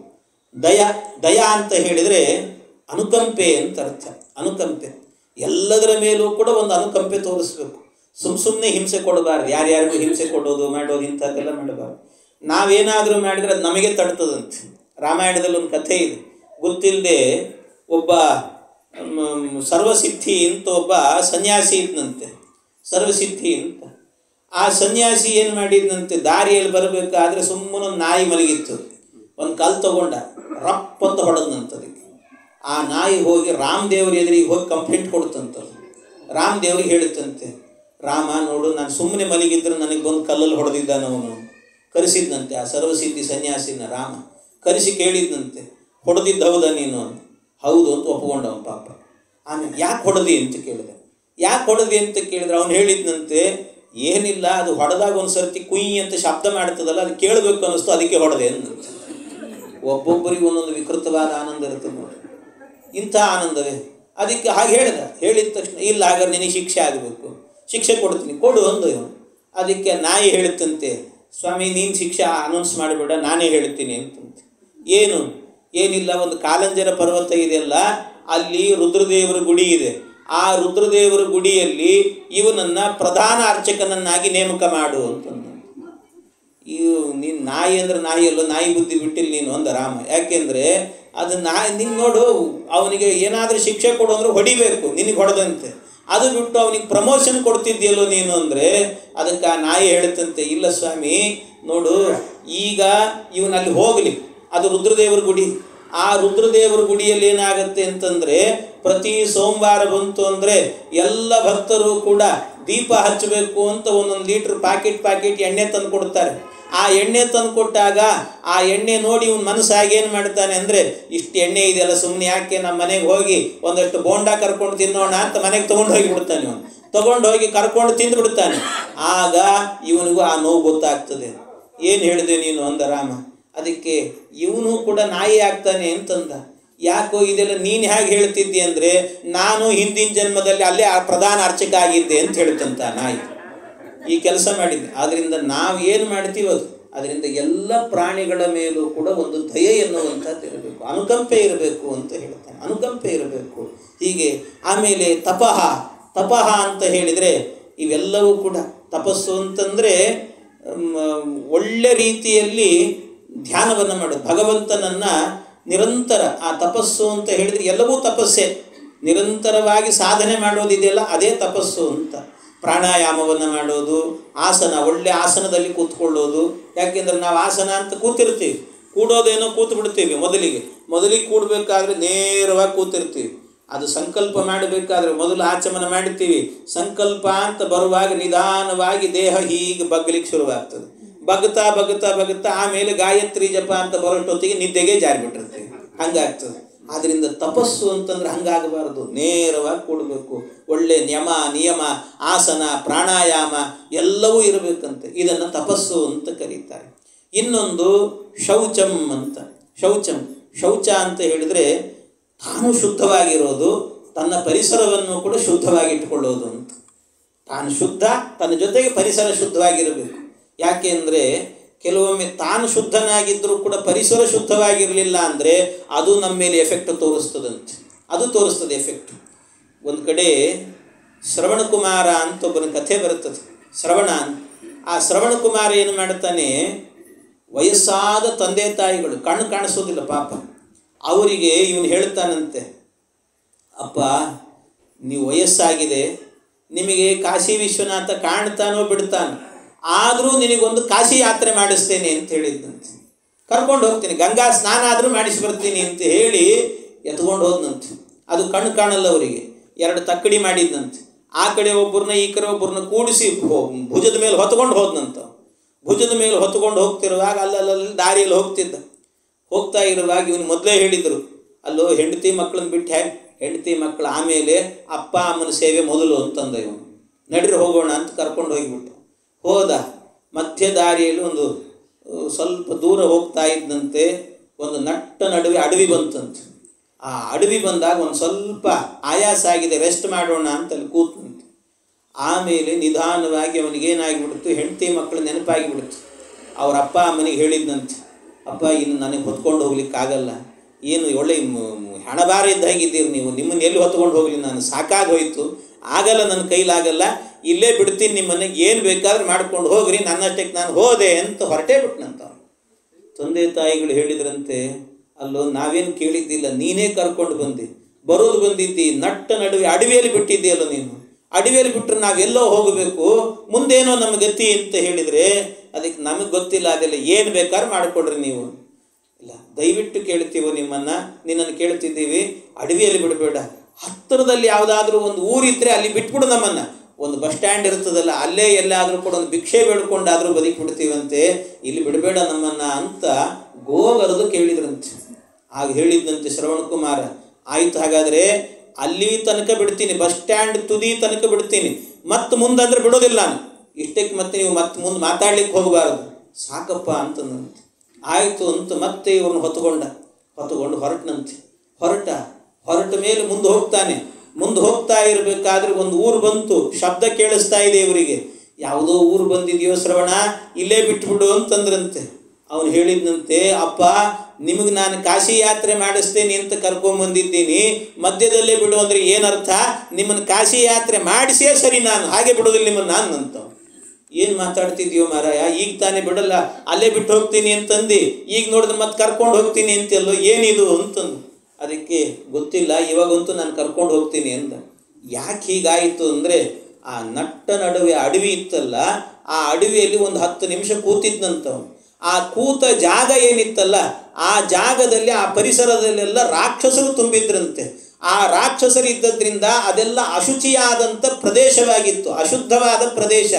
ದಯಾ ಅಂತ ಹೇಳಿದರೆ ಅನುಕಂಪೆ ಅಂತ ಅರ್ಥ. ಅನುಕಂಪೆ, ಎಲ್ಲದರ ಮೇಲೂ ಕೂಡ ಒಂದು ಅನುಕಂಪೆ ತೋರಿಸ್ಬೇಕು. ಸುಮ್ಮನೆ ಹಿಂಸೆ ಕೊಡಬಾರ್ದು. ಯಾರ್ಯಾರಿಗೂ ಹಿಂಸೆ ಕೊಡೋದು ಮಾಡೋದು ಇಂಥದ್ದೆಲ್ಲ ಮಾಡಬಾರ್ದು. ನಾವೇನಾದರೂ ಮಾಡಿದರೆ ಅದು ನಮಗೆ ತಡ್ತದಂತೆ. ರಾಮಾಯಣದಲ್ಲಿ ಒಂದು ಕಥೆ ಇದೆ, ಗೊತ್ತಿಲ್ಲದೆ ಒಬ್ಬ ಸರ್ವಸಿದ್ಧಿ ಅಂತ ಒಬ್ಬ ಸನ್ಯಾಸಿ ಇದ್ದಂತೆ. ಸರ್ವಸಿದ್ಧಿ ಅಂತ ಆ ಸನ್ಯಾಸಿ ಏನು ಮಾಡಿದ್ನಂತೆ, ದಾರಿಯಲ್ಲಿ ಬರಬೇಕಾದ್ರೆ ಸುಮ್ಮನೆ ಒಂದು ನಾಯಿ ಮಲಗಿತ್ತು. ಒಂದು ಕಲ್ಲು ತಗೊಂಡ ರಪ್ ಅಂತ ಹೊಡೆದಂಥದಕ್ಕೆ. ಆ ನಾಯಿ ಹೋಗಿ ರಾಮದೇವ್ರ ಎದುರಿಗೆ ಹೋಗಿ ಕಂಪ್ಲೇಂಟ್ ಕೊಡ್ತಂತದ್ದು. ರಾಮದೇವ್ರಿಗೆ ಹೇಳುತ್ತಂತೆ, ರಾಮ ನೋಡು, ನಾನು ಸುಮ್ಮನೆ ಮಲಗಿದ್ರೆ ನನಗೆ ಬಂದು ಕಲ್ಲಲ್ಲಿ ಹೊಡೆದಿದ್ದಾನವನು. ಕರೆಸಿದ್ದಂತೆ ಆ ಸರ್ವಸಿದ್ಧಿ ಸನ್ಯಾಸಿನ ರಾಮ ಕರೆಸಿ ಕೇಳಿದ್ದಂತೆ, ಹೊಡೆದಿದ್ದು ಹೌದಾ ನೀನು? ಹೌದು ಅಂತ ಒಪ್ಕೊಂಡವನು ಪಾಪ. ಆಮೇಲೆ ಯಾಕೆ ಹೊಡೆದಿ ಅಂತ ಕೇಳಿದೆ. ಯಾಕೆ ಹೊಡೆದಿ ಅಂತ ಕೇಳಿದ್ರೆ ಅವನು ಹೇಳಿದ್ನಂತೆ, ಏನಿಲ್ಲ, ಅದು ಹೊಡೆದಾಗ ಒಂದು ಸರ್ತಿ ಕುಯ್ ಅಂತ ಶಬ್ದ ಮಾಡ್ತದಲ್ಲ, ಅದು ಕೇಳಬೇಕು ಅನ್ನಿಸ್ತು, ಅದಕ್ಕೆ ಹೊಡೆದೆ ಅನ್ನಂತೆ. ಒಬ್ಬೊಬ್ಬರಿಗೆ ಒಂದೊಂದು ವಿಕೃತವಾದ ಆನಂದ ಇರ್ತದೆ ನೋಡಿ, ಇಂಥ ಆನಂದವೇ. ಅದಕ್ಕೆ ಹಾಗೆ ಹೇಳಿದ ತಕ್ಷಣ, ಇಲ್ಲ ಹಾಗಾದ್ರೆ ನಿನಗೆ ಶಿಕ್ಷೆ ಆಗಬೇಕು, ಶಿಕ್ಷೆ ಕೊಡ್ತೀನಿ, ಕೊಡು ಅಂದು ಇವನು. ಅದಕ್ಕೆ ನಾಯಿ ಹೇಳುತ್ತಂತೆ, ಸ್ವಾಮಿ ನೀನು ಶಿಕ್ಷೆ ಅನೌನ್ಸ್ ಮಾಡಿಬಿಡ, ನಾನೇ ಹೇಳ್ತೀನಿ ಅಂತಂತೆ. ಏನಿಲ್ಲ, ಒಂದು ಕಾಲಂಜರ ಪರ್ವತ ಇದೆಯಲ್ಲ, ಅಲ್ಲಿ ರುದ್ರದೇವರ ಗುಡಿ ಇದೆ. ಆ ರುದ್ರದೇವರ ಗುಡಿಯಲ್ಲಿ ಇವನನ್ನು ಪ್ರಧಾನ ಅರ್ಚಕನನ್ನಾಗಿ ನೇಮಕ ಮಾಡು ಅಂತಂದ. ನೀನು ನಾಯಿ ಅಂದರೆ ನಾಯಿ ಅಲ್ಲ, ನಾಯಿ ಬುದ್ಧಿ ಬಿಟ್ಟಿಲ್ಲ ನೀನು ಅಂದ ರಾಮ. ಯಾಕೆಂದರೆ ಅದು ನಾಯಿ, ನಿನ್ನ ನೋಡು, ಅವನಿಗೆ ಏನಾದರೂ ಶಿಕ್ಷೆ ಕೊಡು ಅಂದರೆ ಹೊಡಿಬೇಕು, ನಿನಗೆ ಹೊಡೆದಂತೆ. ಅದು ಬಿಟ್ಟು ಅವನಿಗೆ ಪ್ರಮೋಷನ್ ಕೊಡ್ತಿದ್ಯಲ್ಲೋ ನೀನು ಅಂದರೆ ಅದಕ್ಕೆ ಆ ನಾಯಿ ಹೇಳ್ತಂತೆ, ಇಲ್ಲ ಸ್ವಾಮಿ ನೋಡು, ಈಗ ಇವನಲ್ಲಿ ಹೋಗಲಿ, ಅದು ರುದ್ರದೇವರ ಗುಡಿ. ಆ ರುದ್ರದೇವರ ಗುಡಿಯಲ್ಲಿ ಏನಾಗುತ್ತೆ ಅಂತಂದರೆ ಪ್ರತಿ ಸೋಮವಾರ ಬಂತು ಅಂದರೆ ಎಲ್ಲ ಭಕ್ತರು ಕೂಡ ದೀಪ ಹಚ್ಚಬೇಕು ಅಂತ ಒಂದೊಂದು ಲೀಟ್ರ್ ಪ್ಯಾಕೆಟ್ ಎಣ್ಣೆ ತಂದು ಕೊಡ್ತಾರೆ. ಆ ಎಣ್ಣೆ ತಂದು ಕೊಟ್ಟಾಗ ಆ ಎಣ್ಣೆ ನೋಡಿ ಇವನು ಮನಸ್ಸಾಗಿ ಏನು ಮಾಡ್ತಾನೆ ಅಂದರೆ, ಇಷ್ಟು ಎಣ್ಣೆ ಇದೆಯಲ್ಲ, ಸುಮ್ಮನೆ ಯಾಕೆ ನಮ್ಮ ಮನೆಗೆ ಹೋಗಿ ಒಂದಷ್ಟು ಬೋಂಡ ಕರ್ಕೊಂಡು ತಿನ್ನೋಣ ಅಂತ ಮನೆಗೆ ತೊಗೊಂಡು ಹೋಗಿ ಬಿಡ್ತಾನೆ. ಇವನು ತೊಗೊಂಡು ಹೋಗಿ ಕರ್ಕೊಂಡು ತಿಂದು ಬಿಡ್ತಾನೆ. ಆಗ ಇವನಿಗೂ ಆ ನೋವು ಗೊತ್ತಾಗ್ತದೆ. ಏನು ಹೇಳಿದೆ ನೀನು ಅಂದ ರಾಮ. ಅದಕ್ಕೆ ಇವನು ಕೂಡ ನಾಯಿ ಆಗ್ತಾನೆ ಅಂತಂದ. ಯಾಕೋ ಇದೆಲ್ಲ ನೀನು ಹೇಗೆ ಹೇಳ್ತಿದ್ದಿ ಅಂದರೆ, ನಾನು ಹಿಂದಿನ ಜನ್ಮದಲ್ಲಿ ಅಲ್ಲೇ ಪ್ರಧಾನ ಅರ್ಚಕ ಆಗಿದ್ದೆ ಅಂತ ಹೇಳ್ತಂತ ನಾಯಿ. ಈ ಕೆಲಸ ಮಾಡಿದ್ದೆ. ಆದ್ದರಿಂದ ನಾವು ಏನು ಮಾಡ್ತೀವಿ ಅದು, ಅದರಿಂದ ಎಲ್ಲ ಪ್ರಾಣಿಗಳ ಮೇಲೂ ಕೂಡ ಒಂದು ದಯೆ ಎನ್ನುವಂಥದ್ದು ಇರಬೇಕು, ಅನುಕಂಪೆ ಇರಬೇಕು ಅಂತ ಹೇಳ್ತಾನೆ. ಅನುಕಂಪೆ ಇರಬೇಕು. ಹೀಗೆ ಆಮೇಲೆ ತಪಃ ಅಂತ ಹೇಳಿದರೆ ಇವೆಲ್ಲವೂ ಕೂಡ ತಪಸ್ಸು ಅಂತಂದರೆ ಒಳ್ಳೆ ರೀತಿಯಲ್ಲಿ ಧ್ಯಾನವನ್ನು ಮಾಡೋದು, ಭಗವಂತನನ್ನು ನಿರಂತರ. ಆ ತಪಸ್ಸು ಅಂತ ಹೇಳಿದರೆ ಎಲ್ಲವೂ ತಪಸ್ಸೇ. ನಿರಂತರವಾಗಿ ಸಾಧನೆ ಮಾಡೋದಿದೆಯಲ್ಲ ಅದೇ ತಪಸ್ಸು ಅಂತ. ಪ್ರಾಣಾಯಾಮವನ್ನು ಮಾಡೋದು, ಆಸನ, ಒಳ್ಳೆ ಆಸನದಲ್ಲಿ ಕೂತ್ಕೊಳ್ಳೋದು. ಯಾಕೆಂದರೆ ನಾವು ಆಸನ ಅಂತ ಕೂತಿರ್ತೀವಿ, ಕೂಡೋದೇನೋ ಕೂತು ಬಿಡ್ತೀವಿ. ಮೊದಲಿಗೆ ಕೂಡಬೇಕಾದ್ರೆ ನೇರವಾಗಿ ಕೂತಿರ್ತೀವಿ. ಅದು ಸಂಕಲ್ಪ ಮಾಡಬೇಕಾದ್ರೆ ಮೊದಲು ಆಚಮನ ಮಾಡ್ತೀವಿ. ಸಂಕಲ್ಪ ಅಂತ ಬರುವಾಗ ನಿಧಾನವಾಗಿ ದೇಹ ಹೀಗೆ ಬಗ್ಗಲಿಕ್ಕೆ ಶುರುವಾಗ್ತದೆ. ಬಗ್ತಾ ಆಮೇಲೆ ಗಾಯತ್ರಿ ಜಪ ಅಂತ ಬರೋಷ್ಟೊತ್ತಿಗೆ ನಿದ್ದೆಗೆ ಜಾರಿಬಿಟ್ಟಿರ್ತೀವಿ. ಹಂಗಾಗ್ತದೆ. ಆದ್ದರಿಂದ ತಪಸ್ಸು ಅಂತಂದ್ರೆ ಹಂಗಾಗಬಾರದು, ನೇರವಾಗಿ ಕೂಡಬೇಕು. ಒಳ್ಳೆ ನಿಯಮ, ಆಸನ, ಪ್ರಾಣಾಯಾಮ ಎಲ್ಲವೂ ಇರಬೇಕಂತೆ. ಇದನ್ನು ತಪಸ್ಸು ಅಂತ ಕರೀತಾರೆ. ಇನ್ನೊಂದು ಶೌಚಂ ಅಂತ. ಶೌಚ ಅಂತ ಹೇಳಿದರೆ ತಾನು ಶುದ್ಧವಾಗಿರೋದು, ತನ್ನ ಪರಿಸರವನ್ನು ಕೂಡ ಶುದ್ಧವಾಗಿಟ್ಟುಕೊಳ್ಳೋದು ಅಂತ. ತಾನು ಶುದ್ಧ, ತನ್ನ ಜೊತೆಗೆ ಪರಿಸರ ಶುದ್ಧವಾಗಿರಬೇಕು. ಯಾಕೆ ಅಂದರೆ ಕೆಲವೊಮ್ಮೆ ತಾನು ಶುದ್ಧನಾಗಿದ್ದರೂ ಕೂಡ ಪರಿಸರ ಶುದ್ಧವಾಗಿರಲಿಲ್ಲ ಅಂದರೆ ಅದು ನಮ್ಮ ಮೇಲೆ ಎಫೆಕ್ಟ್ ತೋರಿಸ್ತದಂತೆ. ಅದು ತೋರಿಸ್ತದೆ ಎಫೆಕ್ಟ್. ಒಂದು ಕಡೆ ಶ್ರವಣಕುಮಾರ ಅಂತ ಒಬ್ಬನ ಕಥೆ ಬರುತ್ತದೆ. ಆ ಶ್ರವಣಕುಮಾರ ಏನು ಮಾಡ್ತಾನೆ, ವಯಸ್ಸಾದ ತಂದೆ ತಾಯಿಗಳು, ಕಣ್ಣು ಕಾಣಿಸೋದಿಲ್ಲ ಪಾಪ, ಅವರಿಗೆ ಇವನು ಹೇಳ್ತಾನಂತೆ, ಅಪ್ಪ ನೀವು ವಯಸ್ಸಾಗಿದೆ, ನಿಮಗೆ ಕಾಶಿ ವಿಶ್ವನಾಥ ಕಾಣ್ತಾನೋ ಬಿಡ್ತಾನೋ, ಆದರೂ ನಿನಗೊಂದು ಕಾಶಿ ಯಾತ್ರೆ ಮಾಡಿಸ್ತೇನೆ ಅಂತ ಹೇಳಿದ್ದಂತೆ. ಕರ್ಕೊಂಡು ಹೋಗ್ತೀನಿ, ಗಂಗಾ ಸ್ನಾನ ಆದರೂ ಮಾಡಿಸಿ ಬರ್ತೀನಿ ಅಂತ ಹೇಳಿ ಎತ್ಕೊಂಡು ಹೋದ್ನಂತೆ. ಅದು ಕಣ್ಣು ಕಾಣಲ್ಲ ಅವರಿಗೆ. 2 ತಕ್ಕಡಿ ಮಾಡಿದ್ದಂತೆ. ಆ ಕಡೆ ಒಬ್ಬರನ್ನ ಈ ಕಡೆ ಒಬ್ಬರನ್ನ ಕೂಡಿಸಿ ಭುಜದ ಮೇಲೆ ಹೊತ್ಕೊಂಡು ಹೋದ್ನಂತ. ಭುಜದ ಮೇಲೆ ಹೊತ್ಕೊಂಡು ಹೋಗ್ತಿರುವಾಗ ಅಲ್ಲಲ್ಲಿ ದಾರಿಯಲ್ಲಿ ಹೋಗ್ತಾ ಇರುವಾಗ ಇವನು ಮೊದಲೇ ಹೇಳಿದರು, ಅಲ್ಲೋ ಹೆಂಡತಿ ಮಕ್ಕಳನ್ನ ಬಿಟ್ಟು ಹೆಂಡತಿ ಮಕ್ಕಳು ಆಮೇಲೆ ಅಪ್ಪ ಅಮ್ಮನ ಸೇವೆ ಮೊದಲು ಅಂತಂದ. ಇವನು ನಡ್ರಿ ಹೋಗೋಣ ಅಂತ ಕರ್ಕೊಂಡು ಹೋಗಿಬಿಟ್ಟು ಹೋದ. ಮಧ್ಯ ದಾರಿಯಲ್ಲಿ ಒಂದು ಸ್ವಲ್ಪ ದೂರ ಹೋಗ್ತಾ ಇದ್ದಂತೆ ಒಂದು ನಟ್ಟ ನಡುವೆ ಅಡವಿ ಬಂತಂತೆ. ಆ ಅಡವಿ ಬಂದಾಗ ಒಂದು ಸ್ವಲ್ಪ ಆಯಾಸ ಆಗಿದೆ, ರೆಸ್ಟ್ ಮಾಡೋಣ ಅಂತ ಅಲ್ಲಿ ಕೂತಂತೆ. ಆಮೇಲೆ ನಿಧಾನವಾಗಿ ಅವನಿಗೇನಾಗಿಬಿಡ್ತು, ಹೆಂಡತಿ ಮಕ್ಕಳು ನೆನಪಾಗಿಬಿಡ್ತು. ಅವ್ರ ಅಪ್ಪ ಅಮ್ಮನಿಗೆ ಹೇಳಿದ್ದಂತೆ, ಅಪ್ಪ ಇನ್ನು ನನಗೆ ಹೊತ್ಕೊಂಡು ಹೋಗ್ಲಿಕ್ಕಾಗಲ್ಲ, ಏನು ಒಳ್ಳೆ ಹಣಭಾರ ಇದ್ದಾಗಿದ್ದೀರಿ ನೀವು, ನಿಮ್ಮನ್ನು ಎಲ್ಲಿ ಹೊತ್ಕೊಂಡು ಹೋಗಲಿ, ನಾನು ಸಾಕಾಗೋಯ್ತು, ಆಗಲ್ಲ, ನನ್ನ ಕೈಲಾಗಲ್ಲ, ಇಲ್ಲೇ ಬಿಡ್ತೀನಿ, ನಿಮ್ಮನ್ನು ಏನು ಬೇಕಾದ್ರೂ ಮಾಡ್ಕೊಂಡು ಹೋಗ್ರಿ, ನನ್ನಷ್ಟಕ್ಕೆ ನಾನು ಹೋದೆ ಅಂತ ಹೊರಟೇ ಬಿಟ್ನಂತ. ತಂದೆ ತಾಯಿಗಳು ಹೇಳಿದ್ರಂತೆ, ಅಲ್ಲೋ ನಾವೇನು ಕೇಳಿದ್ದಿಲ್ಲ, ನೀನೇ ಕರ್ಕೊಂಡು ಬಂದಿದ್ದಿ, ನಟ್ಟ ನಡುವೆ ಅಡವಿಯಲ್ಲಿ ಬಿಟ್ಟಿದ್ದೀಯಲ್ಲ ನೀನು, ಅಡವಿಯಲ್ಲಿ ಬಿಟ್ಟರೆ ನಾವೆಲ್ಲೋ ಹೋಗಬೇಕು, ಮುಂದೇನೋ ನಮ್ಮ ಗತಿ ಅಂತ ಹೇಳಿದರೆ ಅದಕ್ಕೆ ನಮಗೆ ಗೊತ್ತಿಲ್ಲ, ಅದೆಲ್ಲ ಏನು ಬೇಕಾದ್ರೂ ಮಾಡಿಕೊಡ್ರಿ ನೀವು. ಇಲ್ಲ, ದಯವಿಟ್ಟು ಕೇಳ್ತೀವೋ ನಿನ್ನನ್ನು ಕೇಳ್ತಿದ್ದೀವಿ, ಅಡವಿಯಲ್ಲಿ ಬಿಡಬೇಡ, ಹತ್ತಿರದಲ್ಲಿ ಯಾವುದಾದ್ರೂ ಒಂದು ಊರಿದ್ದರೆ ಅಲ್ಲಿ ಬಿಟ್ಬಿಡು ನಮ್ಮನ್ನು, ಒಂದು ಬಸ್ ಸ್ಟ್ಯಾಂಡ್ ಇರ್ತದಲ್ಲ ಅಲ್ಲೇ ಎಲ್ಲಾದರೂ ಕೂಡ ಒಂದು ಭಿಕ್ಷೆ ಬೇಡ್ಕೊಂಡಾದರೂ ಬದುಕಿಬಿಡ್ತೀವಂತೆ, ಇಲ್ಲಿ ಬಿಡಬೇಡ ನಮ್ಮನ್ನು ಅಂತ ಗೋಗರದು ಕೇಳಿದ್ರಂತೆ. ಆಗ ಹೇಳಿದ್ದಂತೆ ಶ್ರವಣಕುಮಾರ, ಆಯಿತು ಹಾಗಾದರೆ ಅಲ್ಲಿ ತನಕ ಬಿಡ್ತೀನಿ, ಬಸ್ ಸ್ಟ್ಯಾಂಡ್ ತುದಿ ತನಕ ಬಿಡ್ತೀನಿ, ಮತ್ತು ಮುಂದಂದ್ರೆ ಬಿಡೋದಿಲ್ಲ ನಾನು, ಇಷ್ಟಕ್ಕೆ ಮತ್ತೆ ನೀವು ಮುಂದೆ ಮಾತಾಡ್ಲಿಕ್ಕೆ ಹೋಗಬಾರದು, ಸಾಕಪ್ಪ ಅಂತಂದಂತೆ. ಆಯಿತು ಅಂತ ಮತ್ತೆ ಇವ್ರನ್ನ ಹೊತ್ತುಕೊಂಡು ಹೊರಟನಂತೆ. ಹೊರಟ ಮೇಲೆ ಮುಂದೆ ಹೋಗ್ತಾ ಇರಬೇಕಾದ್ರೆ ಒಂದು ಊರು ಬಂತು, ಶಬ್ದ ಕೇಳಿಸ್ತಾ ಇದೆ ಇವರಿಗೆ, ಯಾವುದೋ ಊರು ಬಂದಿದೆಯೋ ಶ್ರವಣ, ಇಲ್ಲೇ ಬಿಟ್ಬಿಡು ಅಂತಂದ್ರಂತೆ. ಅವನು ಹೇಳಿದ್ನಂತೆ, ಅಪ್ಪ ನಿಮಗೆ ನಾನು ಕಾಶಿ ಯಾತ್ರೆ ಮಾಡಿಸ್ತೇನೆ ಅಂತ ಕರ್ಕೊಂಬಂದಿದ್ದೀನಿ, ಮಧ್ಯದಲ್ಲೇ ಬಿಡು ಅಂದರೆ ಏನರ್ಥ, ನಿಮ್ಮನ್ನು ಕಾಶಿ ಯಾತ್ರೆ ಮಾಡಿಸೇ ಸರಿ, ನಾನು ಹಾಗೆ ಬಿಡೋದಿಲ್ಲ ನಿಮ್ಮನ್ನು ನಾನು ಅಂತ. ಏನು ಮಾತಾಡ್ತಿದ್ಯೋ ಮಾರಾಯ, ಈಗ ತಾನೇ ಬಿಡಲ್ಲ, ಅಲ್ಲೇ ಬಿಟ್ಟು ಹೋಗ್ತೀನಿ ಅಂತಂದು, ಈಗ ನೋಡಿದ್ರೆ ಮತ್ತೆ ಕರ್ಕೊಂಡು ಹೋಗ್ತೀನಿ ಅಂತೆಲ್ಲೋ, ಏನಿದು ಅಂತಂದು. ಅದಕ್ಕೆ ಗೊತ್ತಿಲ್ಲ, ಇವಾಗಂತೂ ನಾನು ಕರ್ಕೊಂಡು ಹೋಗ್ತೀನಿ ಅಂದ. ಯಾಕೆ ಹೀಗಾಯಿತು ಅಂದರೆ ಆ ನಟ್ಟ ನಡುವೆ ಅಡವಿ ಇತ್ತಲ್ಲ, ಆ ಅಡವಿಯಲ್ಲಿ ಒಂದು 10 ನಿಮಿಷ ಕೂತಿದ್ದಂಥವನು. ಆ ಕೂತ ಜಾಗ ಏನಿತ್ತಲ್ಲ, ಆ ಜಾಗದಲ್ಲಿ ಆ ಪರಿಸರದಲ್ಲೆಲ್ಲ ರಾಕ್ಷಸರು ತುಂಬಿದ್ರಂತೆ. ಆ ರಾಕ್ಷಸರಿದ್ದದ್ರಿಂದ ಅದೆಲ್ಲ ಅಶುಚಿಯಾದಂಥ ಪ್ರದೇಶವಾಗಿತ್ತು, ಅಶುದ್ಧವಾದ ಪ್ರದೇಶ.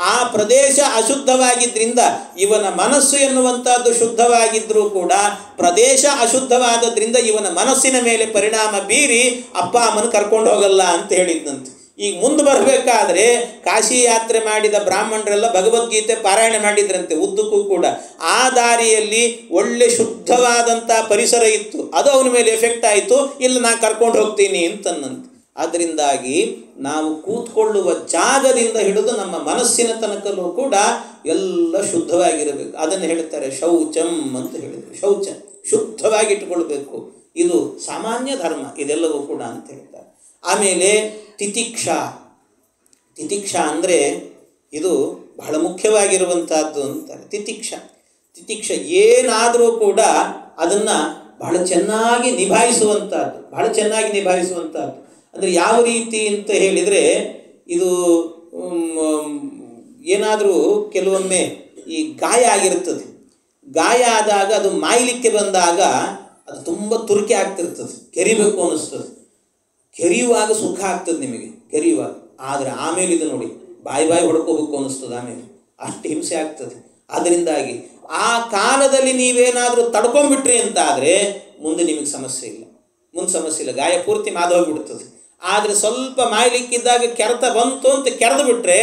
ಆ ಪ್ರದೇಶ ಅಶುದ್ಧವಾಗಿದ್ದರಿಂದ ಇವನ ಮನಸ್ಸು ಎನ್ನುವಂಥದ್ದು ಶುದ್ಧವಾಗಿದ್ದರೂ ಕೂಡ ಪ್ರದೇಶ ಅಶುದ್ಧವಾದದ್ರಿಂದ ಇವನ ಮನಸ್ಸಿನ ಮೇಲೆ ಪರಿಣಾಮ ಬೀರಿ ಅಪ್ಪ ಅಮ್ಮನ ಕರ್ಕೊಂಡು ಹೋಗಲ್ಲ ಅಂತ ಹೇಳಿದ್ದಂತೆ. ಈಗ ಮುಂದೆ ಬರಬೇಕಾದ್ರೆ ಕಾಶಿ ಯಾತ್ರೆ ಮಾಡಿದ ಬ್ರಾಹ್ಮಣರೆಲ್ಲ ಭಗವದ್ಗೀತೆ ಪಾರಾಯಣ ಮಾಡಿದ್ರಂತೆ ಉದ್ದಕ್ಕೂ ಕೂಡ. ಆ ದಾರಿಯಲ್ಲಿ ಒಳ್ಳೆ ಶುದ್ಧವಾದಂಥ ಪರಿಸರ ಇತ್ತು, ಅದು ಅವನ ಮೇಲೆ ಎಫೆಕ್ಟ್ ಆಯಿತು. ಇಲ್ಲ, ನಾನು ಕರ್ಕೊಂಡು ಹೋಗ್ತೀನಿ ಅಂತನ್ನಂತೆ. ಅದರಿಂದಾಗಿ ನಾವು ಕೂತ್ಕೊಳ್ಳುವ ಜಾಗದಿಂದ ಹಿಡಿದು ನಮ್ಮ ಮನಸ್ಸಿನ ತನಕಲ್ಲೂ ಕೂಡ ಎಲ್ಲ ಶುದ್ಧವಾಗಿರಬೇಕು. ಅದನ್ನು ಹೇಳ್ತಾರೆ ಶೌಚಂ ಅಂತ ಹೇಳಿದರು. ಶೌಚ ಶುದ್ಧವಾಗಿಟ್ಟುಕೊಳ್ಬೇಕು, ಇದು ಸಾಮಾನ್ಯ ಧರ್ಮ ಇದೆಲ್ಲವೂ ಕೂಡ ಅಂತ ಹೇಳ್ತಾರೆ. ಆಮೇಲೆ ತಿತಿಕ್ಷಾ. ತಿತಿಕ್ಷಾ ಅಂದರೆ ಇದು ಬಹಳ ಮುಖ್ಯವಾಗಿರುವಂಥದ್ದು ಅಂತಾರೆ. ತಿತಿಕ್ಷ ಏನಾದರೂ ಕೂಡ ಅದನ್ನು ಬಹಳ ಚೆನ್ನಾಗಿ ನಿಭಾಯಿಸುವಂಥದ್ದು, ಬಹಳ ಚೆನ್ನಾಗಿ ನಿಭಾಯಿಸುವಂಥದ್ದು. ಅಂದರೆ ಯಾವ ರೀತಿ ಅಂತ ಹೇಳಿದರೆ, ಇದು ಏನಾದರೂ ಕೆಲವೊಮ್ಮೆ ಈ ಗಾಯ ಆಗಿರ್ತದೆ, ಗಾಯ ಆದಾಗ ಅದು ಮಾಯಲಿಕ್ಕೆ ಬಂದಾಗ ಅದು ತುಂಬ ತುರ್ಕೆ ಆಗ್ತಿರ್ತದೆ, ಕೆರಿಬೇಕು ಅನ್ನಿಸ್ತದೆ. ಕೆರೆಯುವಾಗ ಸುಖ ಆಗ್ತದೆ ನಿಮಗೆ ಕೆರೆಯುವಾಗ, ಆದರೆ ಆಮೇಲೆ ಇದು ನೋಡಿ ಬಾಯಿ ಹೊಡ್ಕೋಬೇಕು ಅನ್ನಿಸ್ತದೆ, ಆಮೇಲೆ ಅಷ್ಟು ಹಿಂಸೆ ಆಗ್ತದೆ. ಅದರಿಂದಾಗಿ ಆ ಕಾಲದಲ್ಲಿ ನೀವೇನಾದರೂ ತಡ್ಕೊಂಡ್ಬಿಟ್ರಿ ಅಂತ ಆದರೆ ಮುಂದೆ ನಿಮಗೆ ಸಮಸ್ಯೆ ಇಲ್ಲ, ಮುಂದೆ ಸಮಸ್ಯೆ ಇಲ್ಲ, ಗಾಯ ಪೂರ್ತಿ ಮಾದೋಗ್ಬಿಡ್ತದೆ. ಆದರೆ ಸ್ವಲ್ಪ ಮಾಯಲಿಕ್ಕಿದ್ದಾಗ ಕೆರೆತ ಬಂತು ಅಂತ ಕೆರೆದು ಬಿಟ್ಟರೆ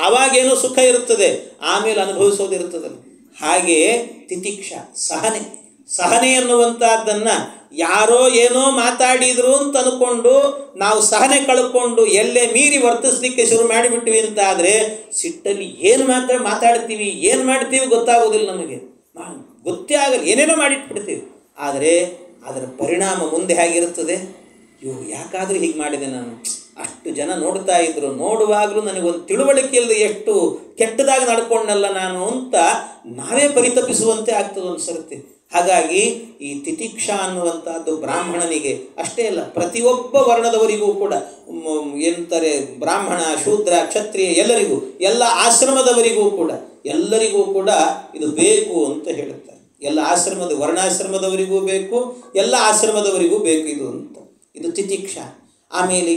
ಆವಾಗೇನೋ ಸುಖ ಇರ್ತದೆ, ಆಮೇಲೆ ಅನುಭವಿಸೋದಿರ್ತದಲ್ಲ. ಹಾಗೆಯೇ ತಿತಿಕ್ಷಾ ಸಹನೆ ಎನ್ನುವಂಥದ್ದನ್ನು ಯಾರೋ ಏನೋ ಮಾತಾಡಿದ್ರು ಅಂತ ಅಂದ್ಕೊಂಡು ನಾವು ಸಹನೆ ಕಳ್ಕೊಂಡು ಎಲ್ಲೇ ಮೀರಿ ವರ್ತಿಸ್ಲಿಕ್ಕೆ ಶುರು ಮಾಡಿಬಿಟ್ವಿ ಅಂತ ಆದರೆ ಸಿಟ್ಟಲ್ಲಿ ಏನು ಮಾತಾಡ್ತೀವಿ ಏನು ಮಾಡ್ತೀವಿ ಗೊತ್ತಾಗೋದಿಲ್ಲ, ನಮಗೆ ಗೊತ್ತೇ ಆಗಲ್ಲ, ಏನೇನೋ ಮಾಡಿಟ್ಬಿಡ್ತೀವಿ. ಆದರೆ ಅದರ ಪರಿಣಾಮ ಮುಂದೆ ಹೇಗಿರುತ್ತದೆ, ಯಾಕಾದರೂ ಹೀಗೆ ಮಾಡಿದೆ ನಾನು, ಅಷ್ಟು ಜನ ನೋಡ್ತಾ ಇದ್ರು, ನೋಡುವಾಗಲೂ ನನಗೊಂದು ತಿಳುವಳಿಕೆ ಇಲ್ಲದೆ ಎಷ್ಟು ಕೆಟ್ಟದಾಗಿ ನಡ್ಕೊಂಡಲ್ಲ ನಾನು ಅಂತ ನಾವೇ ಪರಿತಪಿಸುವಂತೆ ಆಗ್ತದೆ ಒಂದು ಸರ್ತಿ. ಹಾಗಾಗಿ ಈ ತಿತಿಕ್ಷಾ ಅನ್ನುವಂಥದ್ದು ಬ್ರಾಹ್ಮಣನಿಗೆ ಅಷ್ಟೇ ಅಲ್ಲ, ಪ್ರತಿಯೊಬ್ಬ ವರ್ಣದವರಿಗೂ ಕೂಡ ಎಂತಾರೆ, ಬ್ರಾಹ್ಮಣ ಶೂದ್ರ ಕ್ಷತ್ರಿಯ ಎಲ್ಲರಿಗೂ, ಎಲ್ಲ ಆಶ್ರಮದವರಿಗೂ ಕೂಡ ಎಲ್ಲರಿಗೂ ಕೂಡ ಇದು ಬೇಕು ಅಂತ ಹೇಳುತ್ತಾರೆ. ಎಲ್ಲ ವರ್ಣಾಶ್ರಮದವರಿಗೂ ಬೇಕು, ಎಲ್ಲ ಆಶ್ರಮದವರಿಗೂ ಬೇಕು ಇದು ಅಂತ. ಇದು ತಿತಿಕ್ಷಾ. ಆಮೇಲೆ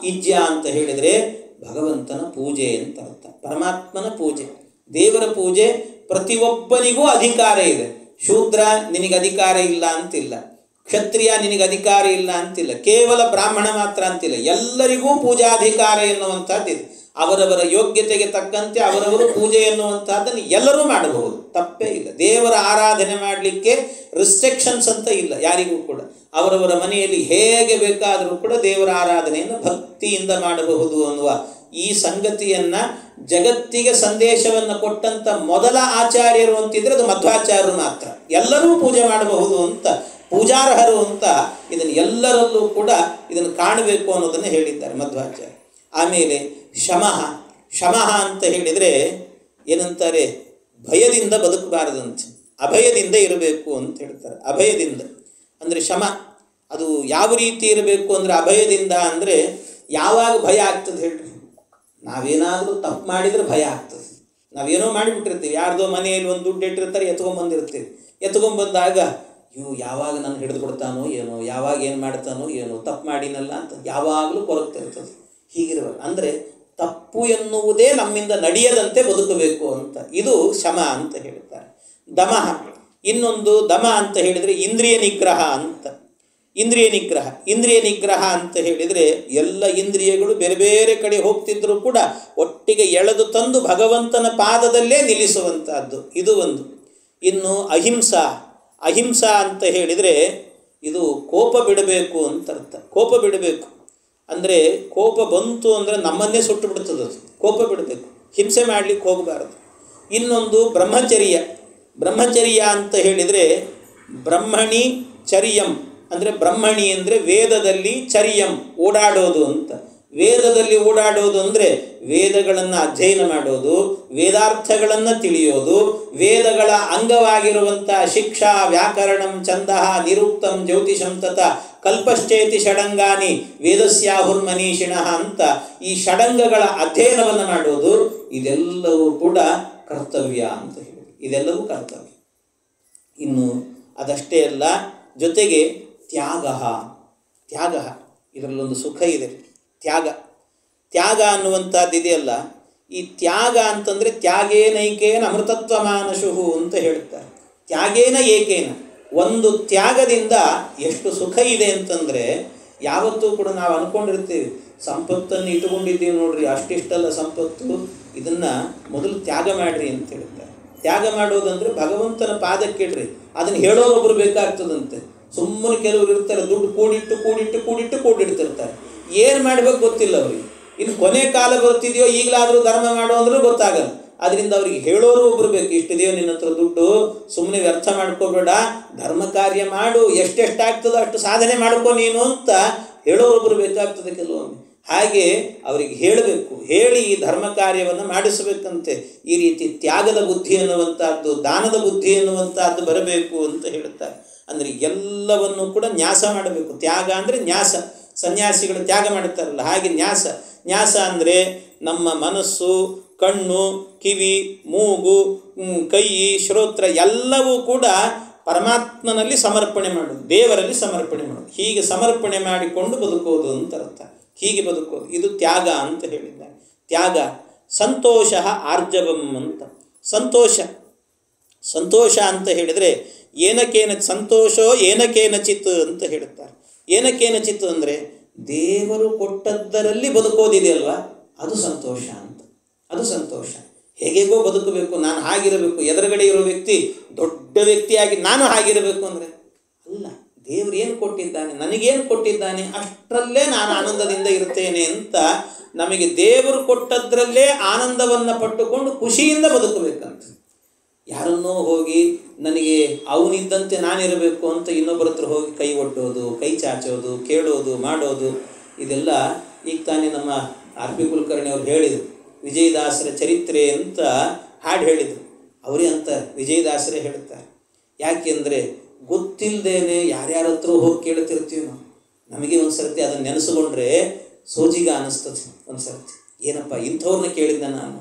ಇಜ್ಜ ಅಂತ ಹೇಳಿದರೆ ಭಗವಂತನ ಪೂಜೆ ಅಂತ ಅರ್ಥ, ಪರಮಾತ್ಮನ ಪೂಜೆ, ದೇವರ ಪೂಜೆ. ಪ್ರತಿಯೊಬ್ಬನಿಗೂ ಅಧಿಕಾರ ಇದೆ. ಶೂದ್ರ ನಿನಗೆ ಅಧಿಕಾರ ಇಲ್ಲ ಅಂತಿಲ್ಲ, ಕ್ಷತ್ರಿಯ ನಿನಗೆ ಅಧಿಕಾರ ಇಲ್ಲ ಅಂತಿಲ್ಲ, ಕೇವಲ ಬ್ರಾಹ್ಮಣ ಮಾತ್ರ ಅಂತಿಲ್ಲ, ಎಲ್ಲರಿಗೂ ಪೂಜಾಧಿಕಾರ ಎನ್ನುವಂಥದ್ದಿದೆ. ಅವರವರ ಯೋಗ್ಯತೆಗೆ ತಕ್ಕಂತೆ ಅವರವರು ಪೂಜೆ ಎನ್ನುವಂಥದ್ದನ್ನು ಎಲ್ಲರೂ ಮಾಡಬಹುದು, ತಪ್ಪೇ ಇಲ್ಲ. ದೇವರ ಆರಾಧನೆ ಮಾಡಲಿಕ್ಕೆ ರಿಸ್ಟ್ರಿಕ್ಷನ್ಸ್ ಅಂತ ಇಲ್ಲ ಯಾರಿಗೂ ಕೂಡ. ಅವರವರ ಮನೆಯಲ್ಲಿ ಹೇಗೆ ಬೇಕಾದರೂ ಕೂಡ ದೇವರ ಆರಾಧನೆಯನ್ನು ಭಕ್ತಿಯಿಂದ ಮಾಡಬಹುದು ಅನ್ನುವ ಈ ಸಂಗತಿಯನ್ನು ಜಗತ್ತಿಗೆ ಸಂದೇಶವನ್ನು ಕೊಟ್ಟಂಥ ಮೊದಲ ಆಚಾರ್ಯರು ಅಂತಿದ್ರೆ ಅದು ಮಧ್ವಾಚಾರ್ಯರು ಮಾತ್ರ. ಎಲ್ಲರೂ ಪೂಜೆ ಮಾಡಬಹುದು ಅಂತ, ಪೂಜಾರ್ಹರು ಅಂತ ಇದನ್ನು ಎಲ್ಲರಲ್ಲೂ ಕೂಡ ಇದನ್ನು ಕಾಣಬೇಕು ಅನ್ನೋದನ್ನು ಹೇಳಿದ್ದಾರೆ ಮಧ್ವಾಚಾರ್ಯ. ಆಮೇಲೆ ಶಮಃ ಅಂತ ಹೇಳಿದರೆ ಏನಂತಾರೆ, ಭಯದಿಂದ ಬದುಕಬಾರದಂತೆ, ಅಭಯದಿಂದ ಇರಬೇಕು ಅಂತ ಹೇಳ್ತಾರೆ. ಅಭಯದಿಂದ ಅಂದರೆ ಶಮ, ಅದು ಯಾವ ರೀತಿ ಇರಬೇಕು ಅಂದರೆ ಅಭಯದಿಂದ ಅಂದರೆ ಯಾವಾಗ ಭಯ ಆಗ್ತದೆ ಹೇಳ್ರಿ, ನಾವೇನಾದರೂ ತಪ್ಪು ಮಾಡಿದರೆ ಭಯ ಆಗ್ತದೆ. ನಾವೇನೋ ಮಾಡಿಬಿಟ್ಟಿರ್ತೀವಿ, ಯಾರ್ದೋ ಮನೆಯಲ್ಲಿ ಒಂದು ದುಡ್ಡು ಇಟ್ಟಿರ್ತಾರೆ, ಎತ್ಕೊಂಡ್ಬಂದಿರ್ತೀವಿ. ಎತ್ಕೊಂಡ್ಬಂದಾಗ ಯಾವಾಗ ನಾನು ಹಿಡಿದು ಕೊಡ್ತಾನೋ ಏನೋ, ಯಾವಾಗ ಏನು ಮಾಡ್ತಾನೋ ಏನೋ, ತಪ್ಪು ಮಾಡಿನಲ್ಲ ಅಂತ ಯಾವಾಗಲೂ ಕೊರಗ್ತಿರ್ತದೆ. ಹೀಗಿರಬೇಕು ಅಂದರೆ ತಪ್ಪು ಎನ್ನುವುದೇ ನಮ್ಮಿಂದ ನಡೆಯದಂತೆ ಬದುಕಬೇಕು ಅಂತ, ಇದು ಶಮ ಅಂತ ಹೇಳ್ತಾರೆ. ಇನ್ನೊಂದು ದಮ ಅಂತ ಹೇಳಿದರೆ ಇಂದ್ರಿಯ ನಿಗ್ರಹ ಅಂತ. ಇಂದ್ರಿಯ ನಿಗ್ರಹ ಅಂತ ಹೇಳಿದರೆ ಎಲ್ಲ ಇಂದ್ರಿಯಗಳು ಬೇರೆ ಬೇರೆ ಕಡೆ ಹೋಗ್ತಿದ್ದರೂ ಕೂಡ ಒಟ್ಟಿಗೆ ಎಳೆದು ತಂದು ಭಗವಂತನ ಪಾದದಲ್ಲೇ ನಿಲ್ಲಿಸುವಂಥದ್ದು, ಇದು ಒಂದು. ಇನ್ನು ಅಹಿಂಸಾ ಅಂತ ಹೇಳಿದರೆ ಇದು ಕೋಪ ಬಿಡಬೇಕು ಅಂತ ಅರ್ಥ. ಕೋಪ ಬಿಡಬೇಕು ಅಂದರೆ ಕೋಪ ಬಂತು ಅಂದರೆ ನಮ್ಮನ್ನೇ ಸುಟ್ಟು ಬಿಡ್ತದೆ ಅದು. ಕೋಪ ಬಿಡಬೇಕು, ಹಿಂಸೆ ಮಾಡಲಿಕ್ಕೆ ಹೋಗಬಾರದು. ಇನ್ನೊಂದು ಬ್ರಹ್ಮಚರ್ಯ ಅಂತ ಹೇಳಿದರೆ ಬ್ರಹ್ಮಣಿ ಚರ್ಯಂ ಅಂದರೆ ಬ್ರಹ್ಮಣಿ ಅಂದರೆ ವೇದದಲ್ಲಿ ಚರ್ಯಂ ಓಡಾಡೋದು ಅಂತ. ವೇದದಲ್ಲಿ ಓಡಾಡೋದು ಅಂದರೆ ವೇದಗಳನ್ನು ಅಧ್ಯಯನ ಮಾಡೋದು, ವೇದಾರ್ಥಗಳನ್ನು ತಿಳಿಯೋದು, ವೇದಗಳ ಅಂಗವಾಗಿರುವಂಥ ಶಿಕ್ಷಾ ವ್ಯಾಕರಣಂ ಛಂದಃ ನಿರುಕ್ತಂ ಜ್ಯೋತಿಷಂ ತತ ಕಲ್ಪಶ್ಚೇತಿ ಷಡಂಗಾನಿ ವೇದಸ್ಯಾಹುರ್ಮನೀಷಿಣಃ ಅಂತ ಈ ಷಡಂಗಗಳ ಅಧ್ಯಯನವನ್ನು ಮಾಡೋದು, ಇದೆಲ್ಲವೂ ಕೂಡ ಕರ್ತವ್ಯ ಅಂತ ಹೇಳಿ, ಇದೆಲ್ಲವೂ ಕರ್ತವ್ಯ. ಇನ್ನು ಅದಷ್ಟೇ ಅಲ್ಲ, ಜೊತೆಗೆ ತ್ಯಾಗ. ಇದರಲ್ಲೊಂದು ಸುಖ ಇದೆ. ತ್ಯಾಗ ಅನ್ನುವಂಥದ್ದು ಇದೆಯಲ್ಲ, ಈ ತ್ಯಾಗ ಅಂತಂದರೆ ತ್ಯಾಗೇನೈಕೇನ ಅಮೃತತ್ವ ಮಾನಶುಹು ಅಂತ ಹೇಳ್ತಾರೆ. ತ್ಯಾಗೇನ ಏಕೇನ, ಒಂದು ತ್ಯಾಗದಿಂದ ಎಷ್ಟು ಸುಖ ಇದೆ ಅಂತಂದರೆ, ಯಾವತ್ತೂ ಕೂಡ ನಾವು ಅಂದ್ಕೊಂಡಿರ್ತೀವಿ ಸಂಪತ್ತನ್ನು ಇಟ್ಟುಕೊಂಡಿದ್ದೀವಿ ನೋಡ್ರಿ, ಅಷ್ಟಿಷ್ಟಲ್ಲ ಸಂಪತ್ತು, ಇದನ್ನು ಮೊದಲು ತ್ಯಾಗ ಮಾಡಿರಿ ಅಂತ ಹೇಳ್ತಾರೆ. ತ್ಯಾಗ ಮಾಡೋದಂದರೆ ಭಗವಂತನ ಪಾದಕ್ಕಿಡ್ರಿ, ಅದನ್ನು ಹೇಳೋರೊಬ್ಬರು ಬೇಕಾಗ್ತದಂತೆ. ಸುಮ್ಮನೆ ಕೆಲವರು ಇರ್ತಾರೆ, ದುಡ್ಡು ಕೂಡಿಟ್ಟಿರ್ತಾರೆ, ಏನು ಮಾಡಬೇಕು ಗೊತ್ತಿಲ್ಲ ಅವ್ರಿಗೆ. ಇನ್ನು ಕೊನೆ ಕಾಲ ಬರ್ತಿದೆಯೋ ಈಗಲಾದರೂ ಧರ್ಮ ಮಾಡೋ ಅಂದ್ರೂ ಗೊತ್ತಾಗಲ್ಲ. ಅದರಿಂದ ಅವ್ರಿಗೆ ಹೇಳೋರು ಒಬ್ರು ಬೇಕು, ಇಷ್ಟಿದೆಯೋ ನಿನ್ನ ಹತ್ರ ದುಡ್ಡು, ಸುಮ್ಮನೆ ವ್ಯರ್ಥ ಮಾಡ್ಕೋಬೇಡ, ಧರ್ಮ ಕಾರ್ಯ ಮಾಡು, ಎಷ್ಟೆಷ್ಟಾಗ್ತದೋ ಅಷ್ಟು ಸಾಧನೆ ಮಾಡ್ಕೊ ನೀನು ಅಂತ ಹೇಳೋರೊಬ್ಬರು ಬೇಕಾಗ್ತದೆ ಕೆಲವೊಮ್ಮೆ. ಹಾಗೆ ಅವರಿಗೆ ಹೇಳಬೇಕು, ಹೇಳಿ ಈ ಧರ್ಮ ಕಾರ್ಯವನ್ನು ಮಾಡಿಸಬೇಕಂತೆ. ಈ ರೀತಿ ತ್ಯಾಗದ ಬುದ್ಧಿ ಅನ್ನುವಂಥದ್ದು, ದಾನದ ಬುದ್ಧಿ ಅನ್ನುವಂಥದ್ದು ಬರಬೇಕು ಅಂತ ಹೇಳುತ್ತಾರೆ. ಅಂದರೆ ಎಲ್ಲವನ್ನು ಕೂಡ ನ್ಯಾಸ ಮಾಡಬೇಕು. ತ್ಯಾಗ ಅಂದರೆ ನ್ಯಾಸ, ಸನ್ಯಾಸಿಗಳು ತ್ಯಾಗ ಮಾಡುತ್ತಾರಲ್ಲ ಹಾಗೆ ನ್ಯಾಸ ಅಂದರೆ ನಮ್ಮ ಮನಸ್ಸು, ಕಣ್ಣು, ಕಿವಿ, ಮೂಗು, ಕೈ, ಶ್ರೋತ್ರ ಎಲ್ಲವೂ ಕೂಡ ಪರಮಾತ್ಮನಲ್ಲಿ ಸಮರ್ಪಣೆ ಮಾಡೋದು, ದೇವರಲ್ಲಿ ಸಮರ್ಪಣೆ ಮಾಡೋದು. ಹೀಗೆ ಸಮರ್ಪಣೆ ಮಾಡಿಕೊಂಡು ಬದುಕೋದು ಅಂತ ಅರ್ಥ. ಹೀಗೆ ಬದುಕೋದು, ಇದು ತ್ಯಾಗ ಅಂತ ಹೇಳಿದ್ದಾರೆ. ತ್ಯಾಗ. ಸಂತೋಷ ಆರ್ಜವಂ ಅಂತ. ಸಂತೋಷ ಅಂತ ಹೇಳಿದರೆ ಏನಕೇನ ಸಂತೋಷೋ ಏನಕೇನಚಿತ್ ಅಂತ ಹೇಳುತ್ತಾರೆ. ಏನಕೇನಚಿತ್ ಅಂದರೆ ದೇವರು ಕೊಟ್ಟದ್ದರಲ್ಲಿ ಬದುಕೋದಿದೆಯಲ್ವ, ಅದು ಸಂತೋಷ ಅಂತ. ಅದು ಸಂತೋಷ. ಹೇಗೇಗೋ ಬದುಕಬೇಕು, ನಾನು ಹಾಗಿರಬೇಕು, ಎದುರುಗಡೆ ಇರೋ ವ್ಯಕ್ತಿ ದೊಡ್ಡ ವ್ಯಕ್ತಿಯಾಗಿ ನಾನು ಹಾಗಿರಬೇಕು ಅಂದರೆ ಅಲ್ಲ. ದೇವರು ಏನು ಕೊಟ್ಟಿದ್ದಾನೆ, ನನಗೇನು ಕೊಟ್ಟಿದ್ದಾನೆ, ಅಷ್ಟರಲ್ಲೇ ನಾನು ಆನಂದದಿಂದ ಇರ್ತೇನೆ ಅಂತ ನಮಗೆ ದೇವರು ಕೊಟ್ಟದ್ರಲ್ಲೇ ಆನಂದವನ್ನು ಪಟ್ಟುಕೊಂಡು ಖುಷಿಯಿಂದ ಬದುಕಬೇಕಂತ. ಯಾರನ್ನೋ ಹೋಗಿ ನನಗೆ ಅವನಿದ್ದಂತೆ ನಾನಿರಬೇಕು ಅಂತ ಇನ್ನೊಬ್ಬರ ಹತ್ರ ಹೋಗಿ ಕೈ ಒಡ್ಡೋದು, ಕೈ ಚಾಚೋದು, ಕೇಳೋದು, ಮಾಡೋದು, ಇದೆಲ್ಲ ಈಗ ತಾನೇ ನಮ್ಮ ಆರ್ ಪಿ ಕುಲಕರ್ಣಿ ಅವರು ಹೇಳಿದರು. ವಿಜಯದಾಸರ ಚರಿತ್ರೆ ಅಂತ ಹಾಡು ಹೇಳಿದರು. ಅವರೇ ಅಂತಾರೆ, ವಿಜಯದಾಸರೇ ಹೇಳ್ತಾರೆ. ಯಾಕೆಂದರೆ ಗೊತ್ತಿಲ್ಲದೇನೆ ಯಾರ್ಯಾರ ಹತ್ರ ಹೋಗಿ ಕೇಳ್ತಿರ್ತೀವಿ ನಾವು. ನಮಗೆ ಒಂದು ಸರ್ತಿ ಅದನ್ನು ನೆನೆಸ್ಕೊಂಡ್ರೆ ಸೋಜಿಗ ಅನ್ನಿಸ್ತದೆ. ಒಂದು ಸರ್ತಿ ಏನಪ್ಪ ಇಂಥವ್ರನ್ನ ಕೇಳಿದ್ದ ನಾನು.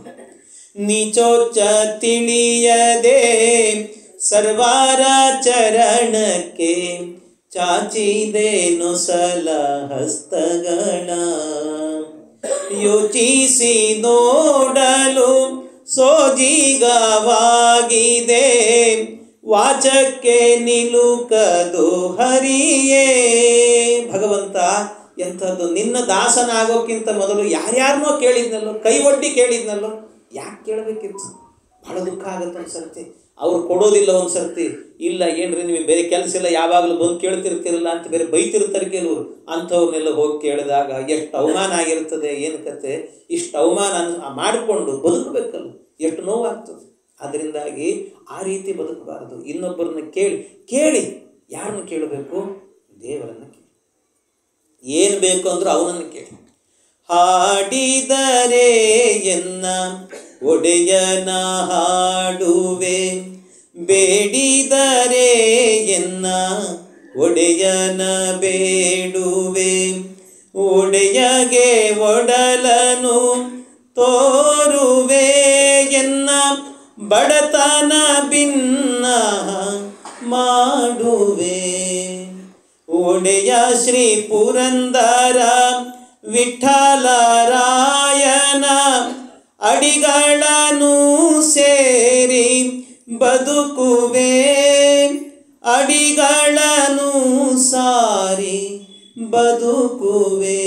ನೀಚೋಚ್ಚ ತಿಳಿಯದೆ ಸರ್ವಾರ ಚರಣಕ್ಕೆ ಚಾಚಿದೇನು ಸಲ ಹಸ್ತಗಳ, ಯೋಚಿಸಿ ನೋಡಲು ಸೋಜಿಗವಾಗಿದೆ ವಾಚಕ್ಕೆ ನಿಲುಕದು ಹರಿಯೇ. ಭಗವಂತ ಎಂಥದ್ದು, ನಿನ್ನ ದಾಸನಾಗೋಕ್ಕಿಂತ ಮೊದಲು ಯಾರ್ಯಾರನ್ನೋ ಕೇಳಿದ್ನಲ್ಲೋ, ಕೈ ಒಡ್ಡಿ ಕೇಳಿದ್ನಲ್ಲೋ, ಯಾಕೆ ಕೇಳಬೇಕಿತ್ತು? ಭಾಳ ದುಃಖ ಆಗುತ್ತೆ ಒಂದು ಸರ್ತಿ. ಅವ್ರು ಕೊಡೋದಿಲ್ಲ ಒಂದು ಸರ್ತಿ, ಇಲ್ಲ ಏನ್ರಿ ನೀವು ಬೇರೆ ಕೆಲಸ ಇಲ್ಲ, ಯಾವಾಗಲೂ ಬಂದು ಕೇಳ್ತಿರ್ತಿರಲ್ಲ ಅಂತ ಬೇರೆ ಬೈತಿರ್ತಾರೆ ಕೆಲವರು. ಅಂಥವ್ರನ್ನೆಲ್ಲ ಹೋಗಿ ಕೇಳಿದಾಗ ಎಷ್ಟು ಅವಮಾನ ಆಗಿರ್ತದೆ, ಏನು ಕತೆ. ಇಷ್ಟು ಅವಮಾನ ಮಾಡಿಕೊಂಡು ಬದುಕಬೇಕಲ್ಲ, ಎಷ್ಟು ನೋವಾಗ್ತದೆ. ಅದರಿಂದಾಗಿ ಆ ರೀತಿ ಬದುಕಬಾರದು. ಇನ್ನೊಬ್ಬರನ್ನ ಕೇಳಿ ಯಾರನ್ನು ಕೇಳಬೇಕು? ದೇವರನ್ನು ಕೇಳಿ. ಏನು ಬೇಕು ಅಂದರೂ ಅವನನ್ನು ಕೇಳಿ. ಹಾಡಿದರೆ ಎನ್ನ ಒಡೆಯನ ಹಾಡುವೆ, ಬೇಡಿದರೆ ಎನ್ನ ಒಡೆಯನ ಬೇಡುವೆ, ಒಡೆಯಗೆ ಒಡಲನು ತೋರುವೆ, ಎನ್ನ ಬಡತನ ಭಿನ್ನ ಮಾಡುವೆ. ಒಡೆಯ ಶ್ರೀ ಪುರಂದರ ವಿಠಲರಾಯನ ಅಡಿಗಳನ್ನು ಸೇರಿ ಬದುಕುವೆ, ಅಡಿಗಳನ್ನು ಸಾರಿ ಬದುಕುವೆ.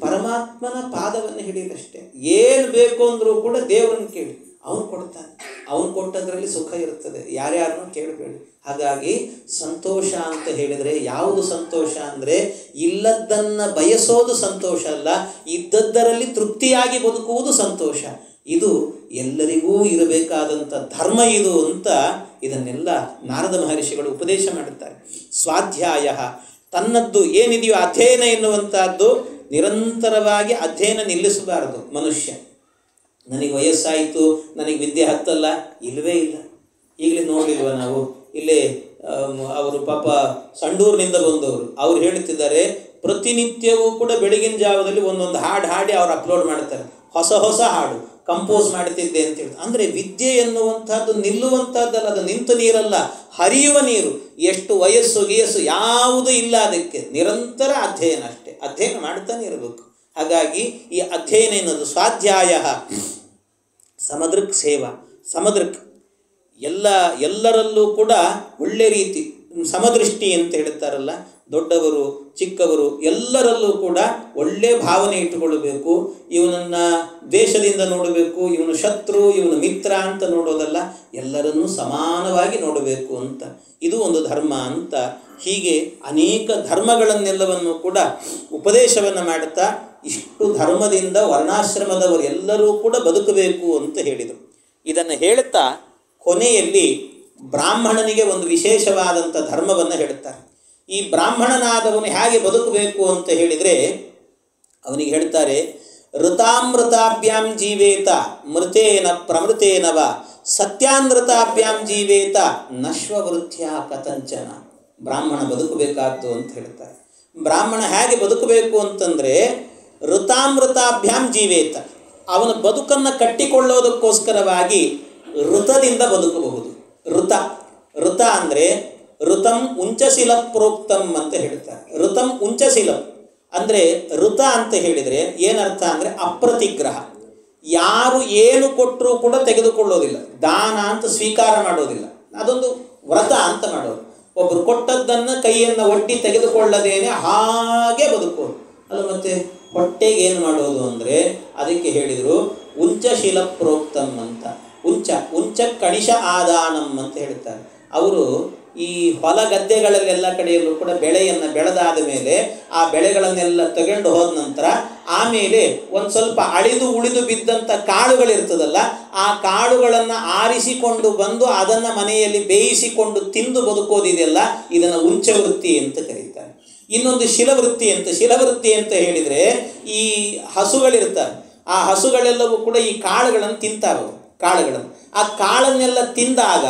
ಪರಮಾತ್ಮನ ಪಾದವನ್ನು ಹಿಡಿದಷ್ಟೇ. ಏನು ಬೇಕು ಅಂದರೂ ಕೂಡ ದೇವರನ್ನು ಕೇಳಿ, ಅವನು ಕೊಡ್ತಾನೆ. ಅವನು ಕೊಟ್ಟದ್ರಲ್ಲಿ ಸುಖ ಇರ್ತದೆ, ಯಾರ್ಯಾರನ್ನೂ ಕೇಳಬೇಡಿ. ಹಾಗಾಗಿ ಸಂತೋಷ ಅಂತ ಹೇಳಿದರೆ ಯಾವುದು ಸಂತೋಷ ಅಂದರೆ ಇಲ್ಲದ್ದನ್ನು ಬಯಸೋದು ಸಂತೋಷ ಅಲ್ಲ, ಇದ್ದದ್ದರಲ್ಲಿ ತೃಪ್ತಿಯಾಗಿ ಬದುಕುವುದು ಸಂತೋಷ. ಇದು ಎಲ್ಲರಿಗೂ ಇರಬೇಕಾದಂಥ ಧರ್ಮ ಇದು ಅಂತ ಇದನ್ನೆಲ್ಲ ನಾರದ ಮಹರ್ಷಿಗಳು ಉಪದೇಶ ಮಾಡುತ್ತಾರೆ. ಸ್ವಾಧ್ಯಾಯ, ತನ್ನದ್ದು ಏನಿದೆಯೋ ಅಧ್ಯಯನ ಎನ್ನುವಂಥದ್ದು ನಿರಂತರವಾಗಿ ಅಧ್ಯಯನ ನಿಲ್ಲಿಸಬಾರದು ಮನುಷ್ಯ. ನನಗೆ ವಯಸ್ಸಾಯಿತು, ನನಗೆ ವಿದ್ಯೆ ಹತ್ತಲ್ಲ, ಇಲ್ಲವೇ ಇಲ್ಲ. ಈಗಲೇ ನೋಡಲಿಲ್ವ ನಾವು ಇಲ್ಲೇ ಅವರು ಪಾಪ ಸಂಡೂರಿನಿಂದ ಬಂದವರು, ಅವ್ರು ಹೇಳ್ತಿದ್ದಾರೆ ಪ್ರತಿನಿತ್ಯವೂ ಕೂಡ ಬೆಳಗಿನ ಜಾವದಲ್ಲಿ ಒಂದೊಂದು ಹಾಡು ಹಾಡಿ ಅವ್ರು ಅಪ್ಲೋಡ್ ಮಾಡ್ತಾರೆ, ಹೊಸ ಹೊಸ ಹಾಡು ಕಂಪೋಸ್ ಮಾಡ್ತಿದ್ದೆ ಅಂತ ಹೇಳ್ತಾರೆ. ಅಂದರೆ ವಿದ್ಯೆ ಎನ್ನುವಂಥದ್ದು ನಿಲ್ಲುವಂಥದ್ದಲ್ಲ, ಅದು ನಿಂತು ನೀರಲ್ಲ, ಹರಿಯುವ ನೀರು. ಎಷ್ಟು ವಯಸ್ಸು ಗಿಯಸ್ಸು ಯಾವುದೂ ಇಲ್ಲ, ಅದಕ್ಕೆ ನಿರಂತರ ಅಧ್ಯಯನ ಅಷ್ಟೇ, ಅಧ್ಯಯನ ಮಾಡ್ತಾನೆ ಇರಬೇಕು. ಹಾಗಾಗಿ ಈ ಅಧ್ಯಯನ ಎನ್ನುವುದು ಸ್ವಾಧ್ಯಾಯ ಸಮದೃಕ್ ಸೇವಾ. ಸಮದೃಕ್ ಎಲ್ಲರಲ್ಲೂ ಕೂಡ ಒಳ್ಳೆ ರೀತಿ ಸಮದೃಷ್ಟಿ ಅಂತ ಹೇಳ್ತಾರಲ್ಲ, ದೊಡ್ಡವರು ಚಿಕ್ಕವರು ಎಲ್ಲರಲ್ಲೂ ಕೂಡ ಒಳ್ಳೆ ಭಾವನೆ ಇಟ್ಟುಕೊಳ್ಳಬೇಕು. ಇವನನ್ನು ದ್ವೇಷದಿಂದ ನೋಡಬೇಕು, ಇವನು ಶತ್ರು ಇವನು ಮಿತ್ರ ಅಂತ ನೋಡೋದಲ್ಲ, ಎಲ್ಲರನ್ನೂ ಸಮಾನವಾಗಿ ನೋಡಬೇಕು ಅಂತ. ಇದು ಒಂದು ಧರ್ಮ ಅಂತ. ಹೀಗೆ ಅನೇಕ ಧರ್ಮಗಳನ್ನೆಲ್ಲವನ್ನು ಕೂಡ ಉಪದೇಶವನ್ನು ಮಾಡುತ್ತಾ ಇಷ್ಟು ಧರ್ಮದಿಂದ ವರ್ಣಾಶ್ರಮದವರು ಎಲ್ಲರೂ ಕೂಡ ಬದುಕಬೇಕು ಅಂತ ಹೇಳಿದರು. ಇದನ್ನು ಹೇಳುತ್ತಾ ಕೊನೆಯಲ್ಲಿ ಬ್ರಾಹ್ಮಣನಿಗೆ ಒಂದು ವಿಶೇಷವಾದಂಥ ಧರ್ಮವನ್ನು ಹೇಳುತ್ತಾರೆ. ಈ ಬ್ರಾಹ್ಮಣನಾದವನು ಹೇಗೆ ಬದುಕಬೇಕು ಅಂತ ಹೇಳಿದರೆ ಅವನಿಗೆ ಹೇಳ್ತಾರೆ, ಋತಾಮೃತಾಭ್ಯಾಂ ಜೀವೇತ ಮೃತೇನ ಪ್ರಮೃತೇನವ ಸತ್ಯಾನೃತಾಭ್ಯಾಂ ಜೀವೇತ ನಶ್ವವೃತ್ಯ ಕಥಂಚನ. ಬ್ರಾಹ್ಮಣ ಬದುಕಬೇಕಾದ್ದು ಅಂತ ಹೇಳ್ತಾರೆ. ಬ್ರಾಹ್ಮಣ ಹೇಗೆ ಬದುಕಬೇಕು ಅಂತಂದರೆ ಋತಾಮೃತಾಭ್ಯಾಂ ಜೀವೇತ, ಅವನ ಬದುಕನ್ನು ಕಟ್ಟಿಕೊಳ್ಳೋದಕ್ಕೋಸ್ಕರವಾಗಿ ಋತದಿಂದ ಬದುಕಬಹುದು. ಋತ ಅಂದರೆ ಋತಂ ಉಂಚಶಿಲ ಪ್ರೋಕ್ತಂ ಅಂತ ಹೇಳ್ತಾರೆ. ಋತಂ ಉಂಚಶಿಲಂ ಅಂದರೆ ಋತ ಅಂತ ಹೇಳಿದರೆ ಏನರ್ಥ ಅಂದರೆ ಅಪ್ರತಿಗ್ರಹ. ಯಾರು ಏನು ಕೊಟ್ಟರೂ ಕೂಡ ತೆಗೆದುಕೊಳ್ಳೋದಿಲ್ಲ, ದಾನ ಅಂತ ಸ್ವೀಕಾರ ಮಾಡೋದಿಲ್ಲ, ಅದೊಂದು ವ್ರತ ಅಂತ ಮಾಡೋದು. ಒಬ್ಬರು ಕೊಟ್ಟದ್ದನ್ನು ಕೈಯನ್ನು ಒಡ್ಡಿ ತೆಗೆದುಕೊಳ್ಳದೇನೆ ಹಾಗೆ ಬದುಕೋದು ಅಲ್ಲ. ಮತ್ತು ಹೊಟ್ಟೆಗೆ ಏನು ಮಾಡೋದು ಅಂದರೆ ಅದಕ್ಕೆ ಹೇಳಿದರು ಉಂಚಶಿಲ ಪ್ರೋಕ್ತಂ ಅಂತ. ಉಂಚ ಕಣಿಶ ಆದಾನಂ ಅಂತ ಹೇಳ್ತಾರೆ. ಅವರು ಈ ಹೊಲ ಗದ್ದೆಗಳಲ್ಲೆಲ್ಲ ಕಡೆಯಲ್ಲೂ ಕೂಡ ಬೆಳೆಯನ್ನು ಬೆಳೆದಾದ ಮೇಲೆ ಆ ಬೆಳೆಗಳನ್ನೆಲ್ಲ ತಗೊಂಡು ಹೋದ ನಂತರ ಆಮೇಲೆ ಒಂದು ಸ್ವಲ್ಪ ಉಳಿದು ಬಿದ್ದಂಥ ಕಾಳುಗಳಿರ್ತದಲ್ಲ, ಆ ಕಾಳುಗಳನ್ನು ಆರಿಸಿಕೊಂಡು ಬಂದು ಅದನ್ನು ಮನೆಯಲ್ಲಿ ಬೇಯಿಸಿಕೊಂಡು ತಿಂದು ಬದುಕೋದಿದೆಯಲ್ಲ, ಇದನ್ನು ಉಂಚವೃತ್ತಿ ಅಂತ ಕರೀತಾರೆ. ಇನ್ನೊಂದು ಶಿಲವೃತ್ತಿ ಅಂತ ಹೇಳಿದರೆ ಈ ಹಸುಗಳಿರ್ತಾರೆ, ಆ ಹಸುಗಳೆಲ್ಲವೂ ಕೂಡ ಈ ಕಾಳುಗಳನ್ನು ತಿಂತಾರೆ. ಆ ಕಾಳನ್ನೆಲ್ಲ ತಿಂದಾಗ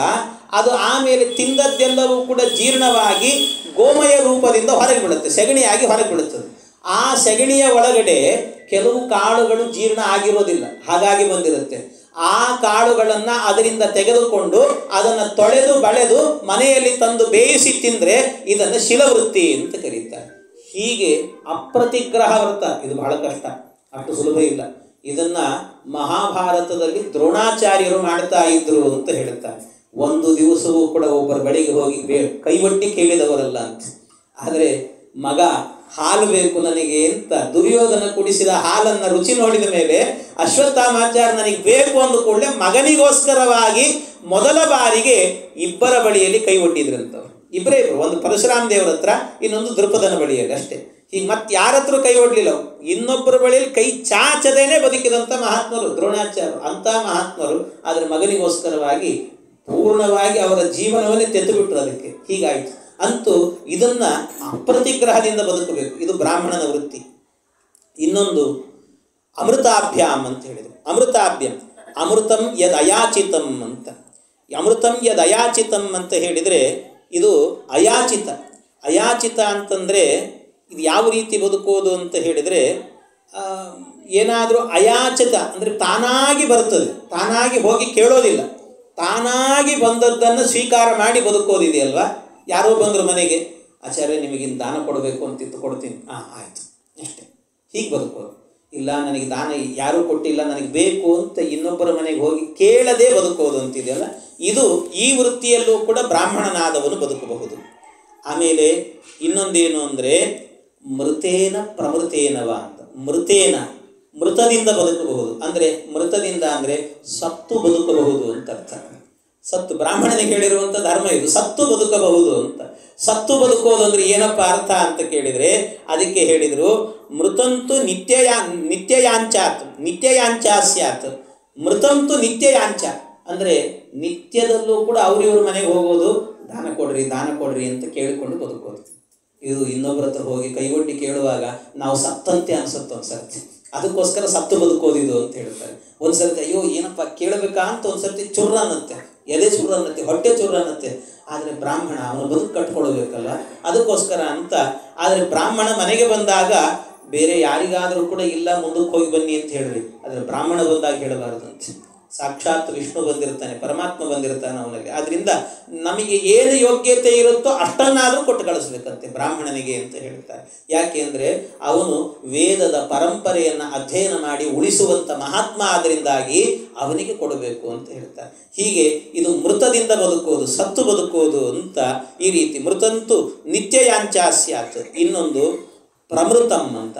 ಅದು ಆಮೇಲೆ ತಿಂದದ್ದೆಲ್ಲವೂ ಕೂಡ ಜೀರ್ಣವಾಗಿ ಗೋಮಯ ರೂಪದಿಂದ ಹೊರಗೆ ಬೀಳುತ್ತೆ, ಸೆಗಣಿಯಾಗಿ ಹೊರಗೆ ಬೀಳುತ್ತದೆ. ಆ ಸೆಗಣಿಯ ಒಳಗಡೆ ಕೆಲವು ಕಾಳುಗಳು ಜೀರ್ಣ ಆಗಿರೋದಿಲ್ಲ, ಹಾಗಾಗಿ ಬಂದಿರುತ್ತೆ. ಆ ಕಾಳುಗಳನ್ನು ಅದರಿಂದ ತೆಗೆದುಕೊಂಡು ಅದನ್ನು ತೊಳೆದು ಬಳೆದು ಮನೆಯಲ್ಲಿ ತಂದು ಬೇಯಿಸಿ ತಿಂದರೆ ಇದನ್ನು ಶಿಲವೃತ್ತಿ ಅಂತ ಕರೀತಾರೆ. ಹೀಗೆ ಅಪ್ರತಿಗ್ರಹ ವ್ರತ ಇದು ಬಹಳ ಕಷ್ಟ, ಅಷ್ಟು ಸುಲಭ ಇಲ್ಲ. ಇದನ್ನು ಮಹಾಭಾರತದಲ್ಲಿ ದ್ರೋಣಾಚಾರ್ಯರು ಮಾಡ್ತಾ ಇದ್ರು ಅಂತ ಹೇಳ್ತಾರೆ. ಒಂದು ದಿವಸವೂ ಕೂಡ ಒಬ್ಬರ ಬಳಿಗೆ ಹೋಗಿ ಕೈವಟ್ಟಿ ಕೇಳಿದವರಲ್ಲ ಅಂತ. ಆದರೆ ಮಗ ಹಾಲು ಬೇಕು ನನಗೆ ಅಂತ ದುರ್ಯೋಧನ ಕುಡಿಸಿದ ಹಾಲನ್ನು ರುಚಿ ನೋಡಿದ ಮೇಲೆ ಅಶ್ವತ್ಥಾಮಾಚಾರ್ಯ ನನಗೆ ಬೇಕು ಅಂದ ಕೂಡಲೇ ಮಗನಿಗೋಸ್ಕರವಾಗಿ ಮೊದಲ ಬಾರಿಗೆ ಇಬ್ಬರ ಬಳಿಯಲ್ಲಿ ಕೈ ಒಡ್ಡಿದ್ರಂತವ್ರು. ಇಬ್ಬರೇ, ಒಂದು ಪರಶುರಾಮ ದೇವರ ಹತ್ರ, ಇನ್ನೊಂದು ದೃಪದನ ಬಳಿಯಲ್ಲಿ ಅಷ್ಟೇ. ಹೀಗೆ ಮತ್ತೆ ಯಾರ ಹತ್ರ ಕೈ ಒಡ್ಲಿಲ್ಲ. ಇನ್ನೊಬ್ಬರ ಬಳಿಯಲ್ಲಿ ಕೈ ಚಾಚದೇನೆ ಬದುಕಿದಂಥ ಮಹಾತ್ಮರು ದ್ರೋಣಾಚಾರ್ಯರು, ಅಂಥ ಮಹಾತ್ಮರು. ಆದರೆ ಮಗನಿಗೋಸ್ಕರವಾಗಿ ಪೂರ್ಣವಾಗಿ ಅವರ ಜೀವನವನ್ನೇ ತೆತ್ತುಬಿಟ್ರು. ಅದಕ್ಕೆ ಹೀಗಾಯಿತು. ಅಂತೂ ಇದನ್ನು ಅಪ್ರತಿಗ್ರಹದಿಂದ ಬದುಕಬೇಕು, ಇದು ಬ್ರಾಹ್ಮಣನ ವೃತ್ತಿ. ಇನ್ನೊಂದು ಅಮೃತಾಭ್ಯಾಮ್ ಅಂತ ಹೇಳಿದರು. ಅಮೃತಂ ಯದ್ ಅಯಾಚಿತಂ ಅಂತ. ಅಮೃತಂ ಯದ್ ಅಯಾಚಿತಂ ಅಂತ ಹೇಳಿದರೆ ಇದು ಅಯಾಚಿತ ಅಂತಂದರೆ ಇದು ಯಾವ ರೀತಿ ಬದುಕೋದು ಅಂತ ಹೇಳಿದರೆ, ಏನಾದರೂ ಅಯಾಚಿತ ಅಂದರೆ ತಾನಾಗಿ ಬರ್ತದೆ, ತಾನಾಗಿ ಹೋಗಿ ಕೇಳೋದಿಲ್ಲ, ತಾನಾಗಿ ಬಂದದ್ದನ್ನು ಸ್ವೀಕಾರ ಮಾಡಿ ಬದುಕೋದಿದೆಯಲ್ವ. ಯಾರೋ ಬಂದರು ಮನೆಗೆ, ಆಚಾರ್ಯ ನಿಮಗಿನ್ನು ದಾನ ಕೊಡಬೇಕು ಅಂತಿತ್ತು, ಕೊಡ್ತೀನಿ, ಆಯಿತು ಅಷ್ಟೇ, ಹೀಗೆ ಬದುಕೋದು. ಇಲ್ಲ ನನಗೆ ದಾನ ಯಾರೂ ಕೊಟ್ಟಿಲ್ಲ, ನನಗೆ ಬೇಕು ಅಂತ ಇನ್ನೊಬ್ಬರ ಮನೆಗೆ ಹೋಗಿ ಕೇಳದೆ ಬದುಕೋದು ಅಂತಿದೆಯಲ್ಲ, ಇದು ಈ ವೃತ್ತಿಯಲ್ಲೂ ಕೂಡ ಬ್ರಾಹ್ಮಣನಾದವನು ಬದುಕಬಹುದು. ಆಮೇಲೆ ಇನ್ನೊಂದೇನು ಅಂದರೆ ಮೃತೇನ ಪ್ರಮೃತೇನವ ಅಂತ. ಮೃತದಿಂದ ಬದುಕಬಹುದು ಅಂದರೆ ಮೃತದಿಂದ ಅಂದರೆ ಸತ್ತು ಬದುಕಬಹುದು ಅಂತ ಅರ್ಥ. ಸತ್ತು ಬ್ರಾಹ್ಮಣನಿಗೆ ಹೇಳಿರುವಂಥ ಧರ್ಮ ಇದು, ಸತ್ತು ಬದುಕಬಹುದು ಅಂತ. ಸತ್ತು ಬದುಕೋದು ಅಂದರೆ ಏನಪ್ಪ ಅರ್ಥ ಅಂತ ಕೇಳಿದರೆ ಅದಕ್ಕೆ ಹೇಳಿದರು ಮೃತಂತು ನಿತ್ಯಯಾಂಚಾಸ್ಯಾತ್ ಮೃತಂತು ನಿತ್ಯಯಾಂಚ ಅಂದರೆ ನಿತ್ಯದಲ್ಲೂ ಕೂಡ ಅವ್ರಿವ್ರ ಮನೆಗೆ ಹೋಗೋದು, ದಾನ ಕೊಡ್ರಿ ಅಂತ ಕೇಳಿಕೊಂಡು ಬದುಕೋದು. ಇದು ಇನ್ನೊಬ್ಬರ ಹತ್ರ ಹೋಗಿ ಕೈಗೊಡ್ಡಿ ಕೇಳುವಾಗ ನಾವು ಸತ್ತಂತೆ ಅನಿಸುತ್ತೆ. ಒಂದು ಸರ್ತಿ ಅದಕ್ಕೋಸ್ಕರ ಸತ್ತು ಬದುಕೋದಿದು ಅಂತ ಹೇಳ್ತಾರೆ. ಒಂದ್ಸರ್ತಿ ಅಯ್ಯೋ ಏನಪ್ಪ ಕೇಳಬೇಕಾ ಅಂತ ಒಂದ್ಸರ್ತಿ ಚುರ್ರ ಅನ್ನತ್ತೆ, ಎದೆ ಚುರ್ರ ಅನ್ನತ್ತೆ, ಹೊಟ್ಟೆ ಚುರ್ರ ಅನ್ನತ್ತೆ. ಆದರೆ ಬ್ರಾಹ್ಮಣ ಅವನು ಬದುಕು ಕಟ್ಕೊಳ್ಬೇಕಲ್ಲ, ಅದಕ್ಕೋಸ್ಕರ ಅಂತ. ಆದರೆ ಬ್ರಾಹ್ಮಣ ಮನೆಗೆ ಬಂದಾಗ ಬೇರೆ ಯಾರಿಗಾದರೂ ಕೂಡ ಇಲ್ಲ ಮುಂದಕ್ಕೆ ಹೋಗಿ ಬನ್ನಿ ಅಂತ ಹೇಳ್ರಿ, ಆದರೆ ಬ್ರಾಹ್ಮಣ ಬಂದಾಗ ಹೇಳಬಾರದಂತೆ. ಸಾಕ್ಷಾತ್ ವಿಷ್ಣು ಬಂದಿರ್ತಾನೆ, ಪರಮಾತ್ಮ ಬಂದಿರ್ತಾನೆ ಅವನಿಗೆ. ಆದ್ದರಿಂದ ನಮಗೆ ಏನು ಯೋಗ್ಯತೆ ಇರುತ್ತೋ ಅಷ್ಟನ್ನಾದರೂ ಕೊಟ್ಟು ಕಳಿಸ್ಬೇಕಂತೆ ಬ್ರಾಹ್ಮಣನಿಗೆ ಅಂತ ಹೇಳ್ತಾರೆ. ಯಾಕೆ ಅಂದರೆ ಅವನು ವೇದದ ಪರಂಪರೆಯನ್ನು ಅಧ್ಯಯನ ಮಾಡಿ ಉಳಿಸುವಂಥ ಮಹಾತ್ಮ, ಆದ್ದರಿಂದಾಗಿ ಅವನಿಗೆ ಕೊಡಬೇಕು ಅಂತ ಹೇಳ್ತಾರೆ. ಹೀಗೆ ಇದು ಮೃತದಿಂದ ಬದುಕೋದು, ಸತ್ತು ಬದುಕೋದು ಅಂತ ಈ ರೀತಿ. ಮೃತಂತು ನಿತ್ಯಯಾಂಚಾಸ್ಯಾತ್. ಇನ್ನೊಂದು ಪ್ರಮೃತಂ ಅಂತ,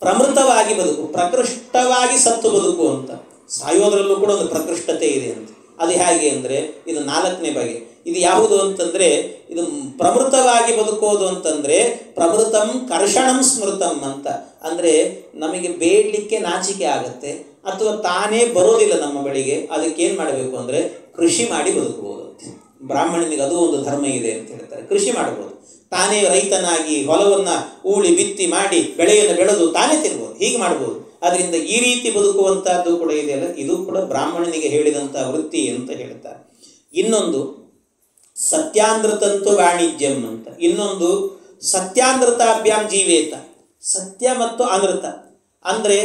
ಪ್ರಮೃತವಾಗಿ ಬದುಕು, ಪ್ರಕೃಷ್ಟವಾಗಿ ಸತ್ತು ಬದುಕು ಅಂತ. ಸಾಯೋದ್ರಲ್ಲೂ ಕೂಡ ಒಂದು ಪ್ರಕೃಷ್ಟತೆ ಇದೆ ಅಂತ. ಅದು ಹೇಗೆ ಅಂದರೆ ಇದು 4ನೇ ಬಗೆ. ಇದು ಯಾವುದು ಅಂತಂದರೆ ಇದು ಪ್ರಮೃತವಾಗಿ ಬದುಕೋದು ಅಂತಂದರೆ ಪ್ರಮೃತಂ ಕರ್ಷಣಂ ಸ್ಮೃತಂ ಅಂತ. ಅಂದರೆ ನಮಗೆ ಬೇಡಲಿಕ್ಕೆ ನಾಚಿಕೆ ಆಗುತ್ತೆ ಅಥವಾ ತಾನೇ ಬರೋದಿಲ್ಲ ನಮ್ಮ ಬಳಿಗೆ, ಅದಕ್ಕೇನು ಮಾಡಬೇಕು ಅಂದರೆ ಕೃಷಿ ಮಾಡಿ ಬದುಕಬಹುದು ಅಂತ. ಬ್ರಾಹ್ಮಣನಿಗೆ ಅದು ಒಂದು ಧರ್ಮ ಇದೆ ಅಂತ ಹೇಳ್ತಾರೆ. ಕೃಷಿ ಮಾಡ್ಬೋದು, ತಾನೇ ರೈತನಾಗಿ ಹೊಲವನ್ನು ಊಳಿ ಬಿತ್ತಿ ಮಾಡಿ ಬೆಳೆಯನ್ನು ಬೆಳೆದು ತಾನೇ ತಿನ್ಬೋದು, ಹೀಗೆ ಮಾಡ್ಬೋದು. ಅದರಿಂದ ಈ ರೀತಿ ಬದುಕುವಂಥದ್ದು ಕೂಡ ಇದೆಯಲ್ಲ, ಇದು ಕೂಡ ಬ್ರಾಹ್ಮಣನಿಗೆ ಹೇಳಿದಂಥ ವೃತ್ತಿ ಅಂತ ಹೇಳ್ತಾರೆ. ಇನ್ನೊಂದು ಸತ್ಯಾಂಧ್ರತಂತು ವಾಣಿಜ್ಯಂ ಅಂತ. ಇನ್ನೊಂದು ಸತ್ಯಾಂಧ್ರತಾಭ್ಯಾಂ ಜೀವೇತ. ಸತ್ಯ ಮತ್ತು ಅನೃತ ಅಂದರೆ,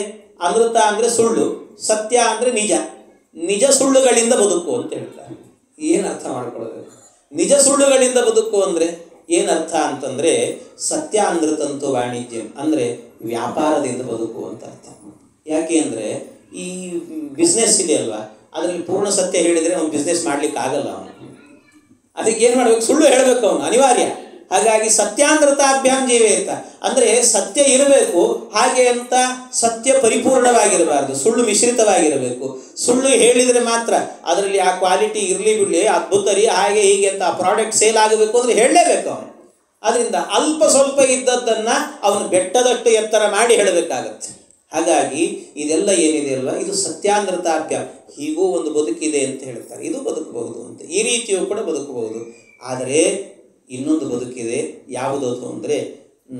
ಅನೃತ ಅಂದರೆ ಸುಳ್ಳು, ಸತ್ಯ ಅಂದರೆ ನಿಜ. ನಿಜ ಸುಳ್ಳುಗಳಿಂದ ಬದುಕು ಅಂತ ಹೇಳ್ತಾರೆ. ಏನು ಅರ್ಥ ಮಾಡ್ಕೊಳ್ಬೇಕು? ನಿಜ ಸುಳ್ಳುಗಳಿಂದ ಬದುಕು ಅಂದರೆ ಏನರ್ಥ ಅಂತಂದರೆ ಸತ್ಯಾಂಧ್ರತಂತು ವಾಣಿಜ್ಯಂ ಅಂದರೆ ವ್ಯಾಪಾರದಿಂದ ಬದುಕು ಅಂತ ಅರ್ಥ. ಯಾಕೆ ಅಂದರೆ ಈ ಬಿಸ್ನೆಸ್ ಇದೆ ಅಲ್ವಾ, ಅದರಲ್ಲಿ ಪೂರ್ಣ ಸತ್ಯ ಹೇಳಿದರೆ ಅವ್ನು ಬಿಸ್ನೆಸ್ ಮಾಡಲಿಕ್ಕೆ ಆಗಲ್ಲ. ಅವನು ಅದಕ್ಕೆ ಏನು ಮಾಡಬೇಕು? ಸುಳ್ಳು ಹೇಳಬೇಕು, ಅವನು ಅನಿವಾರ್ಯ. ಹಾಗಾಗಿ ಸತ್ಯಾಂಧ್ರತಾಭ್ಯಾಂ ಜೀವೇತ ಅಂದರೆ ಸತ್ಯ ಇರಬೇಕು, ಹಾಗೆ ಅಂತ ಸತ್ಯ ಪರಿಪೂರ್ಣವಾಗಿರಬಾರ್ದು, ಸುಳ್ಳು ಮಿಶ್ರಿತವಾಗಿರಬೇಕು. ಸುಳ್ಳು ಹೇಳಿದರೆ ಮಾತ್ರ ಅದರಲ್ಲಿ ಆ ಕ್ವಾಲಿಟಿ ಇರಲಿ ಬಿಡಲಿ, ಅದ್ಭುತ ರೀ ಹಾಗೆ ಹೀಗೆ ಅಂತ ಆ ಪ್ರಾಡಕ್ಟ್ ಸೇಲ್ ಆಗಬೇಕು ಅಂದರೆ ಹೇಳಲೇಬೇಕು ಅವನು. ಅದರಿಂದ ಅಲ್ಪ ಸ್ವಲ್ಪ ಇದ್ದದ್ದನ್ನು ಅವನು ಬೆಟ್ಟದಷ್ಟು ಎತ್ತರ ಮಾಡಿ ಹೇಳಬೇಕಾಗತ್ತೆ. ಹಾಗಾಗಿ ಇದೆಲ್ಲ ಏನಿದೆ ಅಲ್ವಾ, ಇದು ಸತ್ಯಾಂಧ್ರತಾಭ್ಯಾಂ. ಹೀಗೂ ಒಂದು ಬದುಕಿದೆ ಅಂತ ಹೇಳ್ತಾರೆ. ಇದು ಬದುಕಬಹುದು ಅಂತ, ಈ ರೀತಿಯೂ ಕೂಡ ಬದುಕಬಹುದು. ಆದರೆ ಇನ್ನೊಂದು ಬದುಕಿದೆ, ಯಾವುದದು ಅಂದರೆ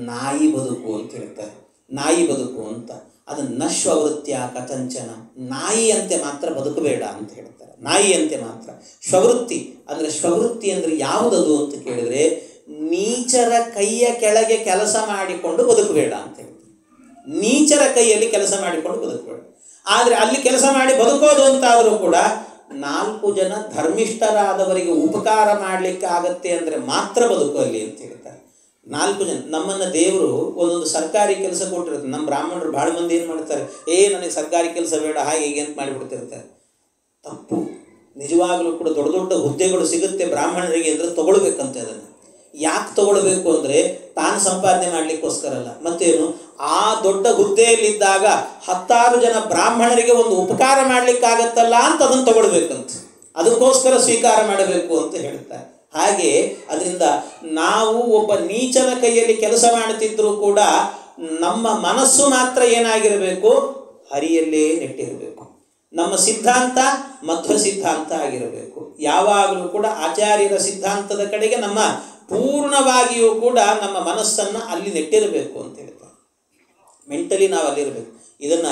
ನಾಯಿ ಬದುಕು ಅಂತ ಹೇಳ್ತಾರೆ. ನಾಯಿ ಬದುಕು ಅಂತ, ಅದು ನಶ್ವವೃತ್ತಿಯ ಕಥಂಚನ. ನಾಯಿಯಂತೆ ಮಾತ್ರ ಬದುಕಬೇಡ ಅಂತ ಹೇಳ್ತಾರೆ. ನಾಯಿಯಂತೆ ಮಾತ್ರ. ಶ್ವವೃತ್ತಿ ಅಂದರೆ, ಶ್ವವೃತ್ತಿ ಅಂದರೆ ಯಾವುದದು ಅಂತ ಕೇಳಿದರೆ ನೀಚರ ಕೈಯ ಕೆಳಗೆ ಕೆಲಸ ಮಾಡಿಕೊಂಡು ಬದುಕಬೇಡ ಅಂತ ಹೇಳ್ತಾರೆ. ನೀಚರ ಕೈಯಲ್ಲಿ ಕೆಲಸ ಮಾಡಿಕೊಂಡು ಬದುಕಬೇಡ. ಆದರೆ ಅಲ್ಲಿ ಕೆಲಸ ಮಾಡಿ ಬದುಕೋದು ಅಂತಾದರೂ ಕೂಡ 4 ಜನ ಧರ್ಮಿಷ್ಠರಾದವರಿಗೆ ಉಪಕಾರ ಮಾಡಲಿಕ್ಕೆ ಆಗತ್ತೆ ಅಂದರೆ ಮಾತ್ರ ಬದುಕು ಅಲ್ಲಿ ಅಂತ ಹೇಳ್ತಾರೆ. 4 ಜನ. ನಮ್ಮನ್ನು ದೇವರು ಒಂದೊಂದು ಸರ್ಕಾರಿ ಕೆಲಸ ಕೊಟ್ಟಿರುತ್ತೆ. ನಮ್ಮ ಬ್ರಾಹ್ಮಣರು ಭಾಳ ಮಂದಿ ಏನು ಮಾಡ್ತಾರೆ, ನನಗೆ ಸರ್ಕಾರಿ ಕೆಲಸ ಬೇಡ ಹಾಗೆ ಹೀಗೆ ಅಂತ ಮಾಡಿಬಿಡ್ತಿರ್ತಾರೆ. ತಪ್ಪು. ನಿಜವಾಗಲೂ ಕೂಡ ದೊಡ್ಡ ದೊಡ್ಡ ಹುದ್ದೆಗಳು ಸಿಗುತ್ತೆ ಬ್ರಾಹ್ಮಣರಿಗೆ ಅಂದರೆ ತಗೊಳ್ಬೇಕಂತೆ. ಅದನ್ನು ಯಾಕೆ ತಗೊಳ್ಬೇಕು ಅಂದರೆ ತಾನು ಸಂಪಾದನೆ ಮಾಡಲಿಕ್ಕೋಸ್ಕರ ಅಲ್ಲ. ಮತ್ತೇನು, ಆ ದೊಡ್ಡ ಹುದ್ದೆಯಲ್ಲಿದ್ದಾಗ 10 ಜನ ಬ್ರಾಹ್ಮಣರಿಗೆ ಒಂದು ಉಪಕಾರ ಮಾಡಲಿಕ್ಕಾಗತ್ತಲ್ಲ ಅಂತ ಅದನ್ನು ತಗೊಳ್ಬೇಕಂತ, ಅದಕ್ಕೋಸ್ಕರ ಸ್ವೀಕಾರ ಮಾಡಬೇಕು ಅಂತ ಹೇಳ್ತಾರೆ. ಹಾಗೆ ಅದರಿಂದ ನಾವು ಒಬ್ಬ ನೀಚನ ಕೈಯಲ್ಲಿ ಕೆಲಸ ಮಾಡುತ್ತಿದ್ದರೂ ಕೂಡ ನಮ್ಮ ಮನಸ್ಸು ಮಾತ್ರ ಏನಾಗಿರಬೇಕು, ಹರಿಯಲ್ಲೇ ನೆಟ್ಟಿರಬೇಕು. ನಮ್ಮ ಸಿದ್ಧಾಂತ ಮಧ್ವ ಸಿದ್ಧಾಂತ ಆಗಿರಬೇಕು. ಯಾವಾಗಲೂ ಕೂಡ ಆಚಾರ್ಯರ ಸಿದ್ಧಾಂತದ ಕಡೆಗೆ ನಮ್ಮ ಪೂರ್ಣವಾಗಿಯೂ ಕೂಡ ನಮ್ಮ ಮನಸ್ಸನ್ನು ಅಲ್ಲಿ ನೆಟ್ಟಿರಬೇಕು ಅಂತ ಹೇಳ್ತಾರೆ. ಮೆಂಟಲಿ ನಾವು ಅಲ್ಲಿರಬೇಕು. ಇದನ್ನು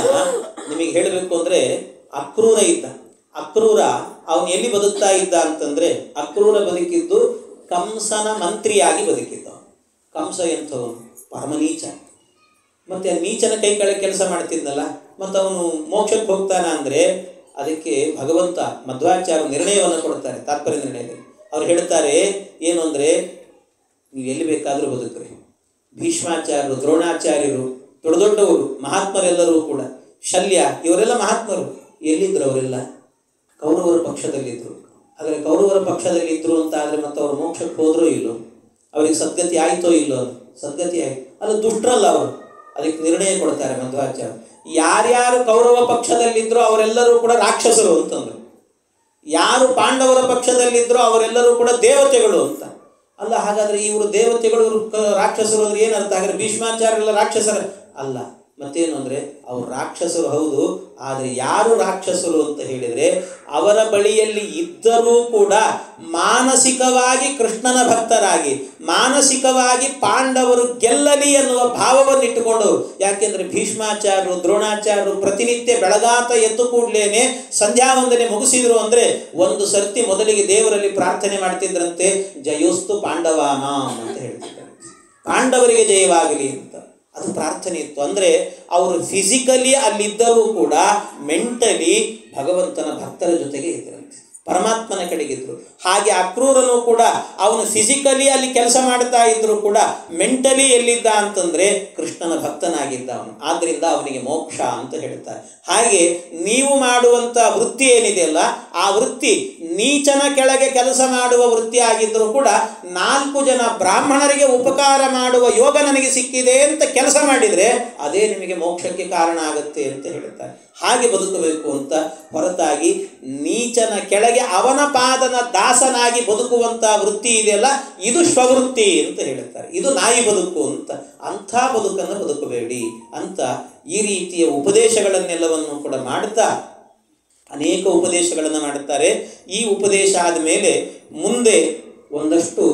ನಿಮಗೆ ಹೇಳಬೇಕು ಅಂದರೆ, ಅಕ್ರೂರ ಇದ್ದ. ಅಕ್ರೂರ ಅವನು ಎಲ್ಲಿ ಬದುಕ್ತಾ ಇದ್ದ ಅಂತಂದರೆ, ಅಕ್ರೂರ ಬದುಕಿದ್ದು ಕಂಸನ ಮಂತ್ರಿಯಾಗಿ ಬದುಕಿದ್ದ. ಕಂಸ ಎಂಥವನು, ಪರಮನೀಚ. ಮತ್ತು ಆ ನೀಚನ ಕೈ ಕೆಳಗೆ ಕೆಲಸ ಮಾಡ್ತಿದ್ನಲ್ಲ, ಮತ್ತು ಅವನು ಮೋಕ್ಷಕ್ಕೆ ಹೋಗ್ತಾನ ಅಂದರೆ ಅದಕ್ಕೆ ಭಗವಂತ ಮಧ್ವಾಚಾರ್ಯ ನಿರ್ಣಯವನ್ನು ಕೊಡ್ತಾರೆ. ತಾತ್ಪರ್ಯ ನಿರ್ಣಯದಲ್ಲಿ ಅವ್ರು ಹೇಳ್ತಾರೆ ಏನು ಅಂದರೆ, ನೀವು ಎಲ್ಲಿ ಬೇಕಾದರೂ ಬದುಕ್ರಿ. ಭೀಷ್ಮಾಚಾರ್ಯರು, ದ್ರೋಣಾಚಾರ್ಯರು, ದೊಡ್ಡ ದೊಡ್ಡವರು ಮಹಾತ್ಮರೆಲ್ಲರೂ ಕೂಡ, ಶಲ್ಯ, ಇವರೆಲ್ಲ ಮಹಾತ್ಮರು. ಎಲ್ಲಿದ್ದರು ಅವರೆಲ್ಲ? ಕೌರವರ ಪಕ್ಷದಲ್ಲಿದ್ದರು. ಆದರೆ ಕೌರವರ ಪಕ್ಷದಲ್ಲಿದ್ದರು ಅಂತ ಆದರೆ ಮತ್ತು ಅವರು ಮೋಕ್ಷಕ್ಕೆ ಹೋದರೂ ಇಲ್ಲೋ, ಅವರಿಗೆ ಸದ್ಗತಿ ಆಯಿತೋ ಇಲ್ಲೋ? ಅದು ಸದ್ಗತಿ ಆಯಿತು. ಅದು ದುಷ್ಟರಲ್ಲ ಅವರು. ಅದಕ್ಕೆ ನಿರ್ಣಯ ಕೊಡ್ತಾರೆ ಮಧ್ವಾಚಾರ್ಯ. ಯಾರ್ಯಾರು ಕೌರವ ಪಕ್ಷದಲ್ಲಿದ್ದರೋ ಅವರೆಲ್ಲರೂ ಕೂಡ ರಾಕ್ಷಸರು ಅಂತಂದರು. ಯಾರು ಪಾಂಡವರ ಪಕ್ಷದಲ್ಲಿದ್ದರೋ ಅವರೆಲ್ಲರೂ ಕೂಡ ದೇವತೆಗಳು ಅಂತ. ಅಲ್ಲ, ಹಾಗಾದರೆ ಇವರು ದೇವತೆಗಳು, ಇವರು ರಾಕ್ಷಸರು ಅಂದರೆ ಏನರ್ಥ? ಹಾಗಾದರೆ ಭೀಷ್ಮಾಚಾರ್ಯರೆಲ್ಲ ರಾಕ್ಷಸರ ಅಲ್ಲ. ಮತ್ತೇನು ಅಂದರೆ ಅವರು ರಾಕ್ಷಸರು ಹೌದು, ಆದರೆ ಯಾರು ರಾಕ್ಷಸರು ಅಂತ ಹೇಳಿದರೆ ಅವರ ಬಳಿಯಲ್ಲಿ ಇದ್ದರೂ ಕೂಡ ಮಾನಸಿಕವಾಗಿ ಕೃಷ್ಣನ ಭಕ್ತರಾಗಿ, ಮಾನಸಿಕವಾಗಿ ಪಾಂಡವರು ಗೆಲ್ಲಲಿ ಎನ್ನುವ ಭಾವವನ್ನು ಇಟ್ಟುಕೊಂಡವರು. ಯಾಕೆಂದರೆ ಭೀಷ್ಮಾಚಾರ್ಯರು, ದ್ರೋಣಾಚಾರ್ಯರು ಪ್ರತಿನಿತ್ಯ ಬೆಳಗಾತ ಎದ್ದು ಕೂಡಲೇ ಸಂಧ್ಯಾ ವಂದನೆ ಮುಗಿಸಿದ್ರು ಅಂದರೆ ಒಂದು ಸರ್ತಿ ಮೊದಲಿಗೆ ದೇವರಲ್ಲಿ ಪ್ರಾರ್ಥನೆ ಮಾಡ್ತಿದ್ರಂತೆ, ಜಯೋಸ್ತು ಪಾಂಡವಾನಾಂ ಅಂತ ಹೇಳ್ತಿದ್ದಾರೆ, ಪಾಂಡವರಿಗೆ ಜಯವಾಗಲಿ ಅಂತ. ಅದು ಪ್ರಾರ್ಥನೆ ಇತ್ತು. ಅಂದರೆ ಅವರು ಫಿಸಿಕಲಿ ಅಲ್ಲಿದ್ದರೂ ಕೂಡ ಮೆಂಟಲಿ ಭಗವಂತನ ಭಕ್ತರ ಜೊತೆಗೆ ಇದ್ದರಂತೆ, ಪರಮಾತ್ಮನ ಕಡೆಗಿದ್ರು. ಹಾಗೆ ಅಕ್ರೂರನು ಕೂಡ ಅವನು ಫಿಸಿಕಲಿ ಅಲ್ಲಿ ಕೆಲಸ ಮಾಡ್ತಾ ಇದ್ರು ಕೂಡ ಮೆಂಟಲಿ ಎಲ್ಲಿದ್ದ ಅಂತಂದರೆ ಕೃಷ್ಣನ ಭಕ್ತನಾಗಿದ್ದ ಅವನು. ಆದ್ದರಿಂದ ಅವನಿಗೆ ಮೋಕ್ಷ ಅಂತ ಹೇಳ್ತಾರೆ. ಹಾಗೆ ನೀವು ಮಾಡುವಂಥ ವೃತ್ತಿ ಏನಿದೆಯಲ್ಲ, ಆ ವೃತ್ತಿ ನೀಚನ ಕೆಳಗೆ ಕೆಲಸ ಮಾಡುವ ವೃತ್ತಿ ಆಗಿದ್ದರೂ ಕೂಡ 4 ಜನ ಬ್ರಾಹ್ಮಣರಿಗೆ ಉಪಕಾರ ಮಾಡುವ ಯೋಗ ನನಗೆ ಸಿಕ್ಕಿದೆ ಅಂತ ಕೆಲಸ ಮಾಡಿದರೆ ಅದೇ ನಿಮಗೆ ಮೋಕ್ಷಕ್ಕೆ ಕಾರಣ ಆಗುತ್ತೆ ಅಂತ ಹೇಳ್ತಾರೆ. ಹಾಗೆ ಬದುಕಬೇಕು ಅಂತ ಹೊರತಾಗಿ ನೀಚನ ಕೆಳಗೆ ಅವನ ಪಾದನ ದಾಸನಾಗಿ ಬದುಕುವಂಥ ವೃತ್ತಿ ಇದೆಯಲ್ಲ, ಇದು ಸ್ವವೃತ್ತಿ ಅಂತ ಹೇಳ್ತಾರೆ. ಇದು ನಾಯಿ ಬದುಕು ಅಂತ. ಅಂಥ ಬದುಕನ್ನು ಬದುಕಬೇಡಿ ಅಂತ ಈ ರೀತಿಯ ಉಪದೇಶಗಳನ್ನೆಲ್ಲವನ್ನು ಕೂಡ ಮಾಡ್ತಾ ಅನೇಕ ಉಪದೇಶಗಳನ್ನು ಮಾಡುತ್ತಾರೆ. ಈ ಉಪದೇಶ ಆದಮೇಲೆ ಮುಂದೆ ಒಂದಷ್ಟು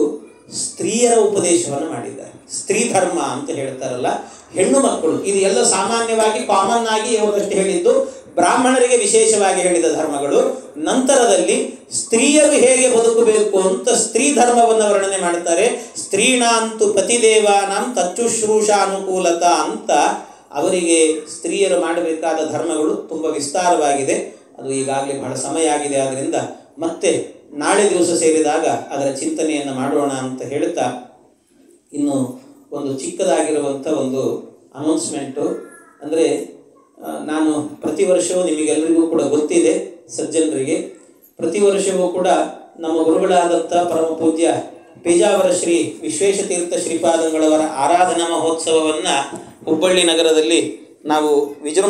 ಸ್ತ್ರೀಯರ ಉಪದೇಶವನ್ನು ಮಾಡಿದ್ದಾರೆ. ಸ್ತ್ರೀ ಧರ್ಮ ಅಂತ ಹೇಳ್ತಾರಲ್ಲ, ಹೆಣ್ಣು ಮಕ್ಕಳು, ಇದು ಎಲ್ಲ ಸಾಮಾನ್ಯವಾಗಿ ಕಾಮನ್ ಆಗಿ ಅವರಷ್ಟು ಹೇಳಿದ್ದು, ಬ್ರಾಹ್ಮಣರಿಗೆ ವಿಶೇಷವಾಗಿ ಹೇಳಿದ ಧರ್ಮಗಳು. ನಂತರದಲ್ಲಿ ಸ್ತ್ರೀಯರು ಹೇಗೆ ಬದುಕಬೇಕು ಅಂತ ಸ್ತ್ರೀ ಧರ್ಮವನ್ನು ವರ್ಣನೆ ಮಾಡ್ತಾರೆ. ಸ್ತ್ರೀಣಾಂತು ಪತಿದೇವಾನಾಂ ತಚ್ಚುಶ್ರೂಷಾನುಕೂಲತಾ ಅಂತ ಅವರಿಗೆ ಸ್ತ್ರೀಯರು ಮಾಡಬೇಕಾದ ಧರ್ಮಗಳು ತುಂಬ ವಿಸ್ತಾರವಾಗಿದೆ. ಅದು ಈಗಾಗಲೇ ಬಹಳ ಸಮಯ ಆಗಿದೆ, ಆದ್ದರಿಂದ ಮತ್ತೆ ನಾಳೆ ದಿವಸ ಸೇರಿದಾಗ ಅದರ ಚಿಂತನೆಯನ್ನು ಮಾಡೋಣ ಅಂತ ಹೇಳ್ತಾ, ಇನ್ನು ಒಂದು ಚಿಕ್ಕದಾಗಿರುವಂಥ ಒಂದು ಅನೌನ್ಸ್ಮೆಂಟು. ಅಂದರೆ ನಾನು ಪ್ರತಿ ವರ್ಷವೂ ನಿಮಗೆಲ್ಲರಿಗೂ ಕೂಡ ಗೊತ್ತಿದೆ, ಸಜ್ಜನರಿಗೆ ಪ್ರತಿ ವರ್ಷವೂ ಕೂಡ ನಮ್ಮ ಗುರುಗಳಾದಂಥ ಪರಮ ಪೂಜ್ಯ ಪೇಜಾವರ ಶ್ರೀ ವಿಶ್ವೇಶತೀರ್ಥ ಶ್ರೀಪಾದಂಗಳವರ ಆರಾಧನಾ ಮಹೋತ್ಸವವನ್ನು ಹುಬ್ಬಳ್ಳಿ ನಗರದಲ್ಲಿ ನಾವು ವಿಜೃಂಭಣೆ